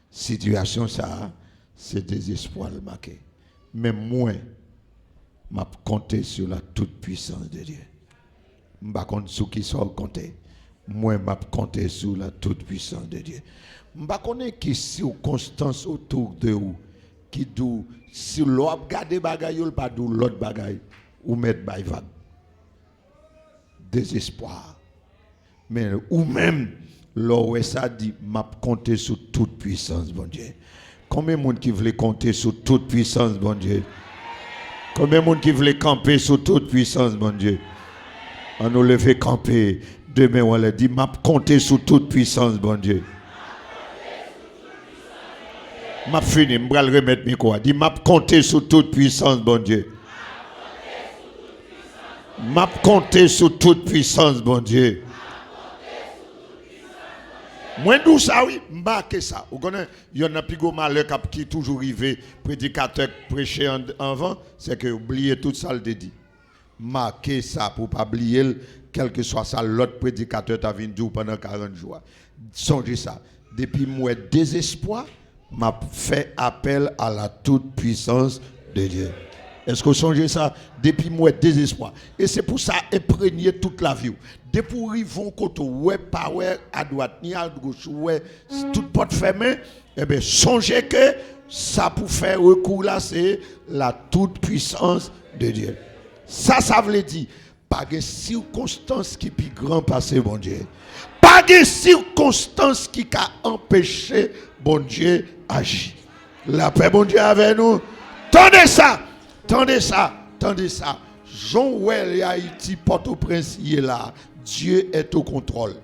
Situation ça, c'est désespoir le marqué. Mais moi, je compte sur la toute-puissance de Dieu. Je ne sais pas sur qui soit compté. Moi, je compte sur la toute-puissance de Dieu. Je ne sais pas qui circonstance autour de vous qui dit si l'on regarde des bagailles, ou pas l'autre bagaille, ou mettre by vague. Désespoir. Mais ou même, l'on ça dit, m'a compté sur toute puissance, bon Dieu. Combien de monde qui veut compter sur toute puissance, bon Dieu? Combien de monde qui veut camper sur toute puissance, bon Dieu? On nous le fait camper. Demain, on le dit, m'a compté sur toute puissance, bon Dieu. M'a fini, je vais le remettre micro. Dit, m'a compté sur toute puissance, bon Dieu. M'a compté sur toute puissance, bon Dieu. Moi, d'où ça, oui, m'barque ça. Vous connaissez, il y en a plus gros malheur qui toujours arrivé, prédicateur prêcher en avant, c'est que oubliez tout ça, le dit. Marquez ça pour ne pas oublier, quel que soit ça, l'autre prédicateur t'a vu dire pendant 40 jours. Songez ça. Depuis moi, désespoir, m'a fait appel à la toute puissance de Dieu. Est-ce que vous songez ça? Depuis moi, désespoir. Et c'est pour ça, imprégner toute la vie. Depuis où ils vont côté, ouais, pas ouais, à droite, ni à gauche, ouais, toute porte fermée, eh bien, songez que ça pour faire recours là, c'est la toute puissance de Dieu. Ça veut dire, pas de circonstance qui plus grand passer, bon Dieu. Pas de circonstance qui a empêché, bon Dieu, agir. La paix, bon Dieu, avec nous. Tendez ça. Tendez ça, tendez ça. Jean-Ouel et Haïti, Port-au-Prince, il est là. Dieu est au contrôle.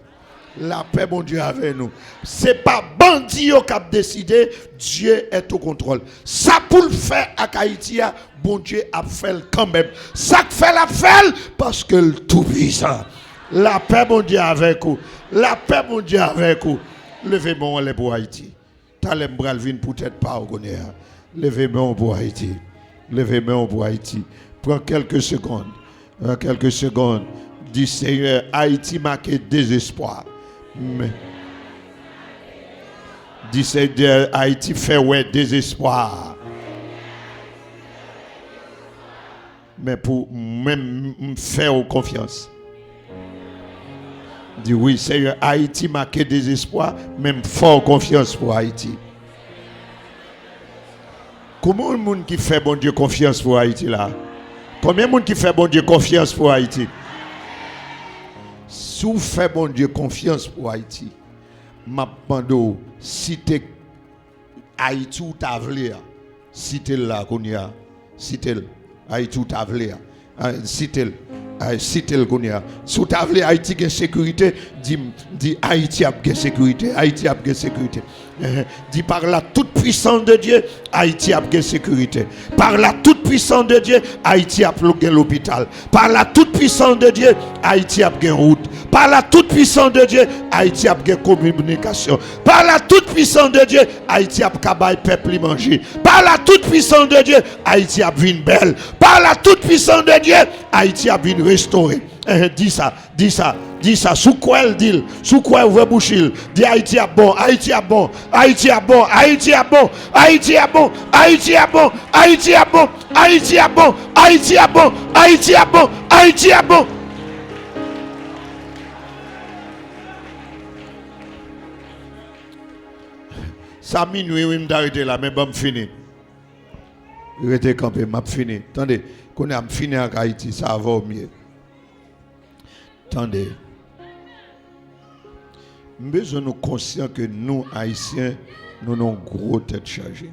La paix, bon Dieu, avec nous. Ce n'est pas bandit qui a décidé, Dieu est au contrôle. Ça pour le faire à Haïti, bon Dieu a fait quand même. Ça fait la fait parce que le tout-puissant. La paix, bon Dieu, avec vous. La paix, bon Dieu, avec vous. Levez-moi les pour Haïti. T'as les bras peut-être pas au connaître. Levez-moi pour Haïti. Levez-moi pour Haïti. Prends quelques secondes. Quelques secondes. Dis Seigneur, Haïti marqué désespoir. Mais dis Seigneur, Haïti fait ouais désespoir. Mais pour même faire confiance. Dis oui, Seigneur, Haïti marqué désespoir, même fort confiance pour Haïti. Comment le monde qui fait bon Dieu confiance pour Haïti là? Combien de monde qui fait bon Dieu confiance pour Haïti? Si vous faites bon Dieu confiance pour Haïti, m'a demandé citer Haïti ou Tavléa. Citer là qu'on y a. Citer Haïti ou Tavléa. Citer le qu'on y a. Si vous avez Haïti qui sécurité, dit Haïti a de sécurité. Haïti a de sécurité. Dit par la toute puissance de Dieu, Haïti a de sécurité. Par la toute puissance de Dieu, Haïti a de l'hôpital. Par la toute puissance de Dieu, Haïti a de route. Par la toute puissance de Dieu, Haïti a de communication. Par la toute puissance de Dieu, Haïti a de peuple manger. Par la toute puissance de Dieu, Haïti a de belle. Par la toute puissance de Dieu, Haïti a de restaurer. Dis ça, sous quoi elle dit, sous quoi elle veut boucher, dit Haïti a bon, Haïti a bon, Haïti a bon, Haïti a bon, Haïti a bon, Haïti a bon, Haïti a bon, Haïti a bon, Haïti a bon, Haïti a bon, Haïti a bon. Ça minuit, oui, m'arrêter là, mais bon, fini. Je vais camper, m'a fini. Attendez, qu'on a fini en Haïti, ça va au mieux. Attendez. Nous sommes conscients que nous, Haïtiens, nous avons gros tête chargée.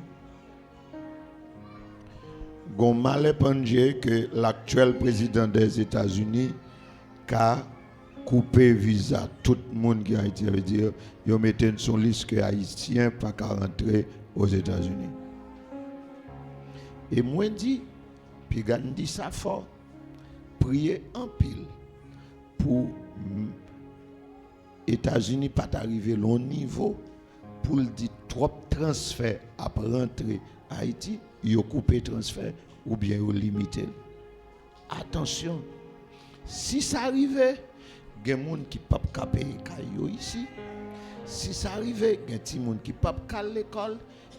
Gon malheur que l'actuel président des États-Unis a couper visa tout le monde qui a Haïti, veut dire ils mettent sur liste que haïtien pas qu'à rentrer aux États-Unis. Et moi dit puis dit ça fort. Priez en pile pour États-Unis pas arriver au niveau pour le dire trop transfert après rentrer Haïti, yo couper transfert ou bien yo limiter. Attention. Si ça arrivait, il y a des gens qui ne peuvent pas payer ici. Si ça arrivait, il y a des gens qui ne peuvent pas aller à l'école,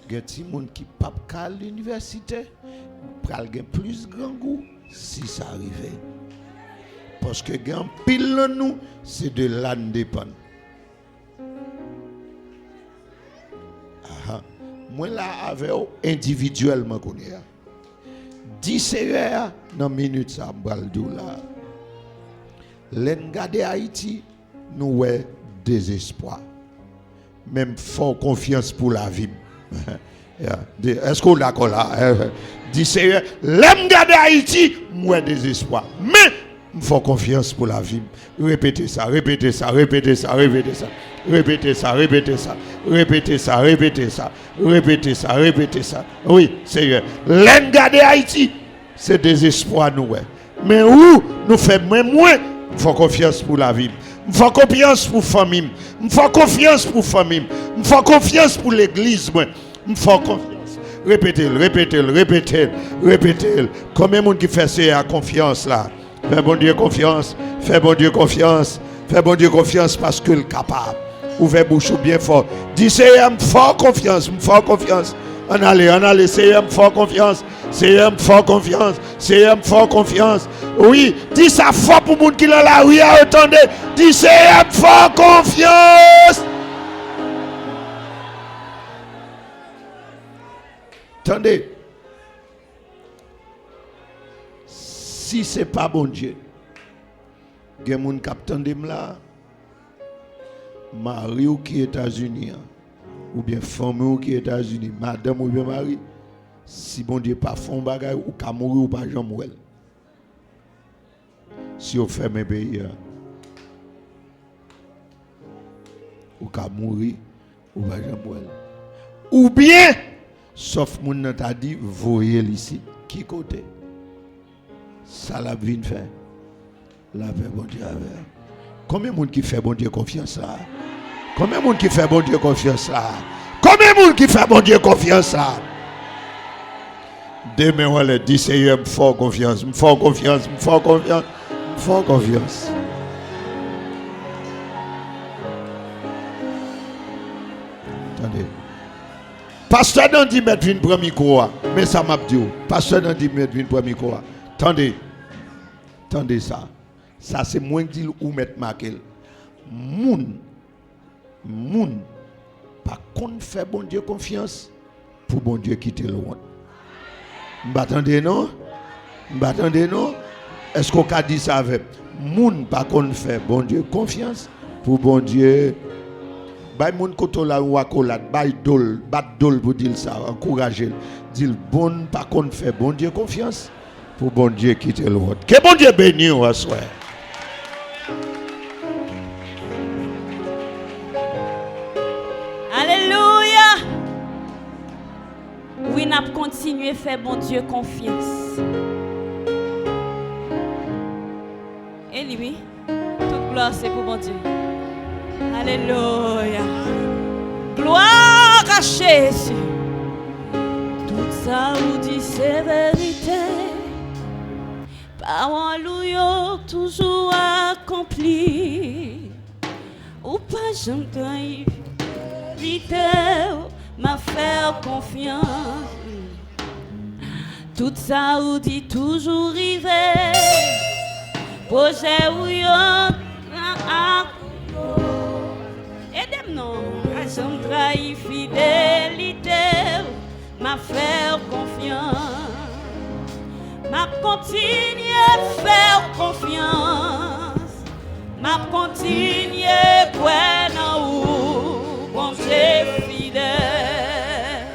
il y a des gens qui ne peuvent pas aller à l'université. Il y a plus grand goût si ça arrivait. Parce que il y a un pile de nous, c'est de l'indépendance. Moi là, avec individuellement, 10 heures dans minute ça, là. L'engagé Haïti, nous avons désespoir. Même fort confiance pour la vie. Est-ce qu'on est d'accord là? Dis sérieux, l'engagé Haïti, moi désespoir. Mais fort confiance pour la vie. Répétez ça, répétez ça, répétez ça, répétez ça. Répétez ça, répétez ça, répétez ça, répétez ça, répétez ça, répétez ça. Oui, sérieux. L'engagé Haïti, c'est désespoir nous. Mais où nous faisons même moins. Il faut confiance pour la vie. Il faut confiance pour la famille. Il faut confiance pour la famille. Il faut confiance pour l'église. Il faut confiance. Répétez-le, répétez-le, répétez-le, répétez-le. Combien de monde qui fait ça à confiance là? Fais bon Dieu confiance. Fais bon Dieu confiance. Fais bon Dieu confiance parce qu'il est capable. Ouvrez bouche bien fort. Dis Seigneur, me fort confiance, me fort confiance. En allez, Seigneur, me fort confiance. Seigneur, me fort confiance. Seigneur, me fort confiance. Oui, dis ça fort pour monde qui est là. Oui, attendez. Dis Seigneur, me fort confiance. Attendez. Si ce n'est pas bon Dieu, il y a des gens qui attendent là. Mari ou qui est aux États-Unis, ou bien femme ou qui est aux États-Unis, madame ou bien mari, si bon Dieu pas font bagay ou ka mourir ou pas jamais mourir. Si vous faites mes pays, ou ka mourir ou pas jamais mourir. Ou bien, sauf mon nan t'a dit, voyez ici, qui côté. Ça la vie fait. La paix bon Dieu avec. Combien de monde qui fait bon Dieu confiance là? Combien de monde qui fait bon Dieu confiance là? Combien de monde qui fait bon Dieu confiance là? Demain on le dit Seigneur, me fort confiance, me fort confiance, me fort confiance, me fort confiance. Attendez. Pasteur n'a dit mettre une première croix, mais ça m'a dit. Pasteur n'a dit mettre une première croix. Attendez. Attendez ça. Ça c'est moins dit ou mettre marqué. Moun pas qu'on fait bon Dieu confiance pour bon Dieu quitter le monde. M'attendez non? M'attendez non? Est-ce qu'on a dit ça avec moun pas qu'on fait bon Dieu confiance pour bon Dieu? Bay moun koto la ou akolade, bay dol, bat dol pour dire ça, encourager, dire bon pas qu'on fait bon Dieu confiance pour bon Dieu quitter le monde. Que bon Dieu bénisse au soir. Alléluia. Oui, n'a continué à faire bon Dieu confiance. Et lui, toute gloire c'est pour bon Dieu. Alléluia. Gloire à Jésus. Tout ça vous dit c'est vérité. Parole toujours accompli. Ou pas j'entends m'a faire confiance. Tout ça vous dit toujours rivé. Projet ou yon aidez-moi non. J'aime trahir fidélité. M'a faire confiance. M'a continuer faire confiance. M'a continuer pour nous. Bon Dieu fidèle,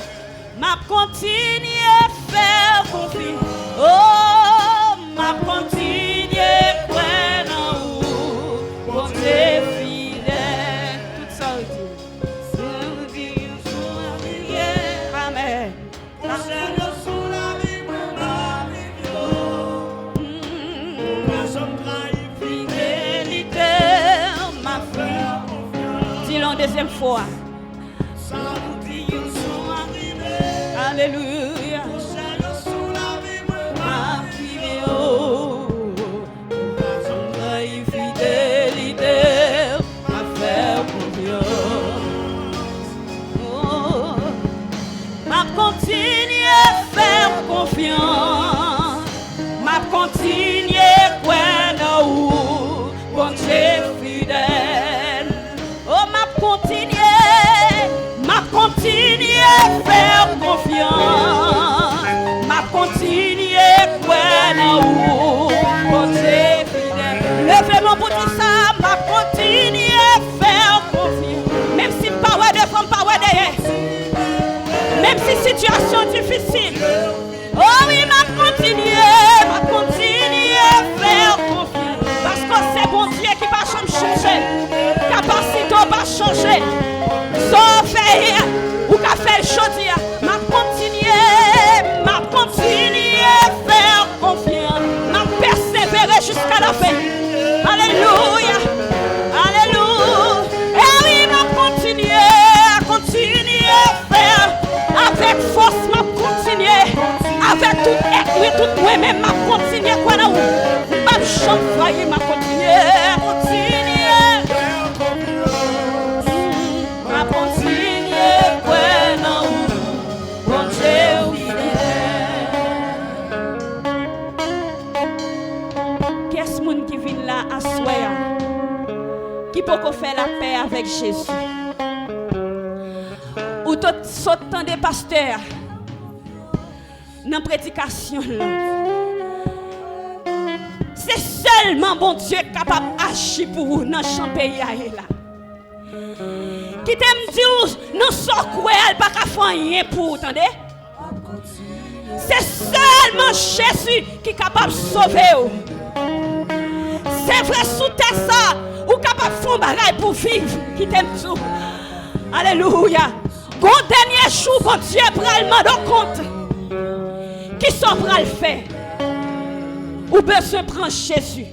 m'a continué faire confiance. Oh, m'a continué pour nous. Bon deuxième fois. Alléluia. Fidélité, à faire confiance. M'a continuer à faire confiance. M'a continuer quoi non bon Dieu fidèle. Oh m'a continuer à faire confiance. M'a continuer quoi non bon Dieu fidèle. Levez-moi pour tout ça, m'a continuer à faire confiance. Même si pas ouais de femme, pas ouais derrière. Même si situation difficile. Oh oui, m'a continué à faire confiance. Parce que c'est bon Dieu qui va changer. Capacité va changer. Sauf faire ou qu'a fait le chaudier. M'a continué à faire confiance. M'a persévérer jusqu'à la fin. Alléluia. Alléluia. Et oui, m'a continué à faire. Avec force, m'a continué. Avec tout être, tout moi-même, m'a continué. Quoi non? M'a chanté, m'a continué. M'a continué. Quoi non? Bon Dieu, qu'est-ce monde qui vient là à soir? Qui peut faire la paix avec Jésus? Ou tout sautant des pasteurs dans la prédication. C'est seulement bon Dieu capable d'agir pour vous dans le champ pays là. Qui t'aime dire non sans quoi elle pas faire rien pour vous, entendez? C'est seulement Jésus qui est capable de sauver vous. C'est vrai sous terre ça, ou capable de faire un bagage pour vivre, qui t'aime tout. Alléluia. Bon dernier jour, bon Dieu prend le monde compte. Qui sont prêts à le faire? Ou besoin de prendre Jésus.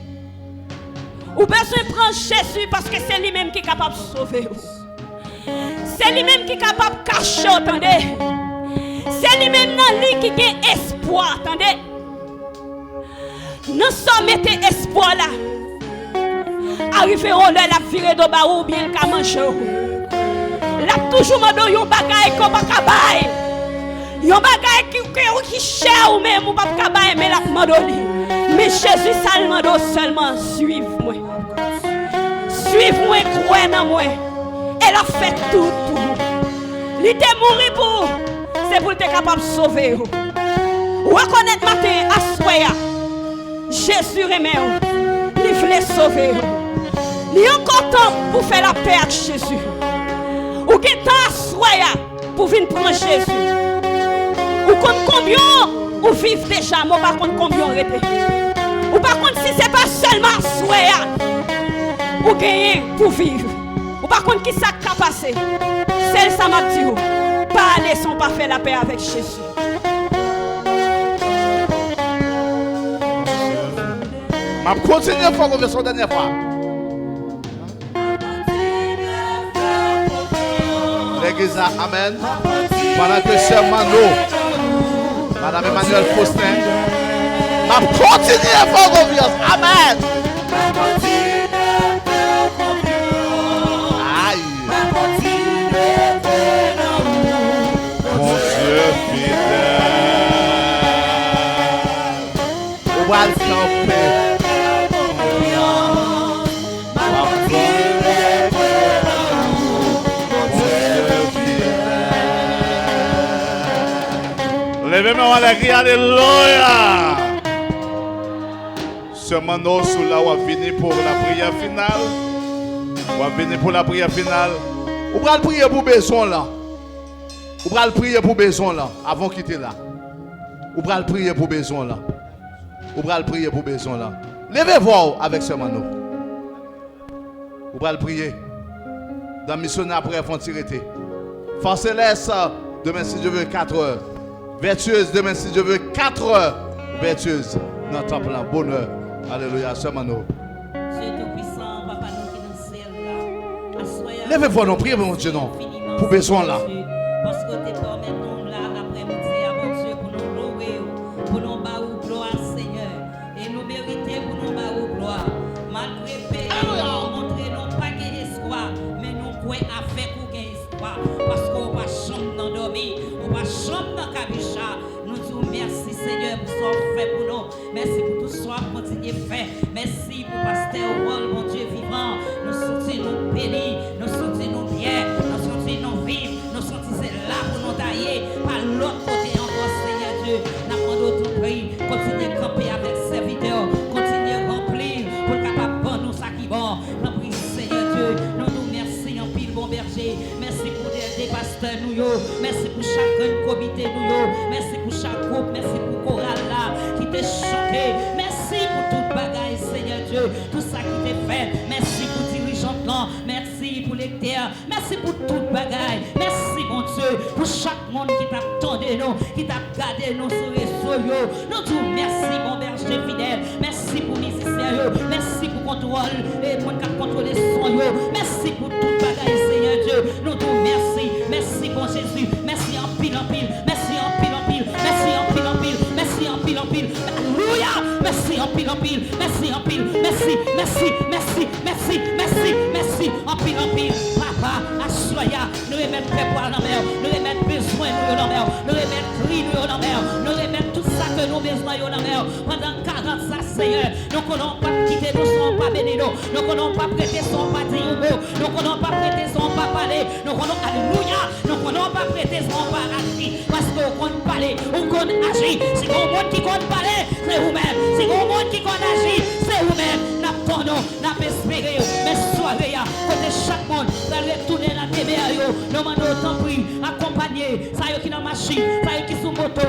Ou besoin de prendre Jésus parce que c'est lui-même qui est capable de sauver vous. C'est lui-même qui est capable de cacher, attendez. C'est lui-même dans lui qui a espoir, attendez. Nous sommes mettez espoir là. Arriverons là, la virée de bas ou bien le manger. Là toujours mando yon bagay ko pa kabay. Yon bagay qui cher ou même ou pas kabay mais la mando li. Mais Jésus seulement seulement suivez-moi. Suivez-moi, croyez en moi. Elle a fait tout pour vous. Il était mort pour c'est pour être capable de sauver vous. Reconnaître matin à soya. Jésus remet vous. Il voulait sauver vous. Il est encore temps pour faire la paix avec Jésus. Ou qui est temps à soya pour venir prendre Jésus. Ou combien ou vivre déjà, moi par contre combien on était. Ou par contre si c'est pas seulement soya ou gagner pour vivre. Ou par contre qui ça a passé. Celle ça m'a dit pas aller sans pas faire la paix avec Jésus. m'a continué à faire la version dernière fois. L'église amen. Pendant que Sœur Mano, Madame Emmanuel Faustin, m'a continué à faire confiance. Amen. Aïe. Mon Dieu fidèle. On va le camper. Levez-moi la crie, alléluia. Ce Mano sous là, on va venir pour la prière finale. On va venir pour la prière finale. On va prier pour besoin là. On va prier pour besoin là, avant de quitter là. On va prier pour besoin là. On va prier pour besoin là. Levez-vous avec ce Mano. On va prier. Dans la mission après, font tirer. Force-les demain si je veux 4 heures. Vertueuse demain si je veux 4 heures. Vertueuse dans ton plan. Bonheur. Alléluia. Sœur Mano. Dieu Tout-Puissant, Papa nous qui dans le ciel là. Levez-vous, non, priez, mon Dieu, non. Pour besoin là. Parce que tu permets nous là, l'après-midi, à mon Dieu, pour nous louer, pour nous battre gloire, Seigneur. Et nous mériter pour nous battre gloire. Malgré pays, nous montrer non pas qu'il y ait espoir, mais nous pouvons faire pour qu'il y ait espoir. Parce qu'on va chambre dans dormir, on va chambre dans cabicha. Nous disons merci, Seigneur, pour ce que vous fait pour nous. Merci pour tout ce que vous continuez de faire. Merci pour pasteur Paul, mon Dieu vivant. Nous soutenons nous bénis, nous soutenons nous bien, nous soutenons nous vivre, nous soutenons là pour nous tailler. Par l'autre côté encore, Seigneur Dieu, nous demandons tout prix. Continuez à camper avec serviteurs, continuez à remplir pour le capable de nous ça qui bon. Nous prions, Seigneur Dieu, nous nous merci en pile bon berger. Merci pour des pasteurs nous, merci pour chacun comité nous, merci pour chaque groupe, merci pour chorale là qui t'a chanté. Merci pour toute bagaille, Seigneur Dieu, tout ça qui t'est fait. Merci pour dirigeant plan, merci pour les terres, merci pour toute bagaille. Merci mon Dieu pour chaque monde qui t'a attendu nous, qui t'a gardé nous sur les réseaux. Nous disons merci mon berger fidèle, merci pour les musiciens, merci pour contrôle et pour contrôler son yo. Merci pour toute bagaille, Seigneur Dieu. Nous disons merci, merci bon Jésus, merci en pile, merci en pile, merci en pile, merci en pile, alléluia, merci en pile, merci en pile, merci en pile, papa, assoya, nous remettons prévoir dans la mer, nous remettons besoin nous dans la mer, nous remettons cri nous dans la mer, nous remettons tout ça que nous besoin dans la mer, pendant 40 ça, Seigneur, nous ne connaissons pas quitter, nous ne sommes pas bénis, nous ne connaissons pas prêter son pas dire nous ne connaissons pas prêter son pas parler, nous connaissons, alléluia, nous ne connaissons pas prêter son pas agir, parce qu'on compte parler, on compte agir, si on monde qui compte parler, c'est vous-même, si on monde qui compte agir, c'est vous-même, n'attendons, n'espérons, mais soirée, côté chaque monde, va retourner dans la TBA, nous demandons autant prix, accompagner, ça y est qui dans la machine, ça y est qui sous moto,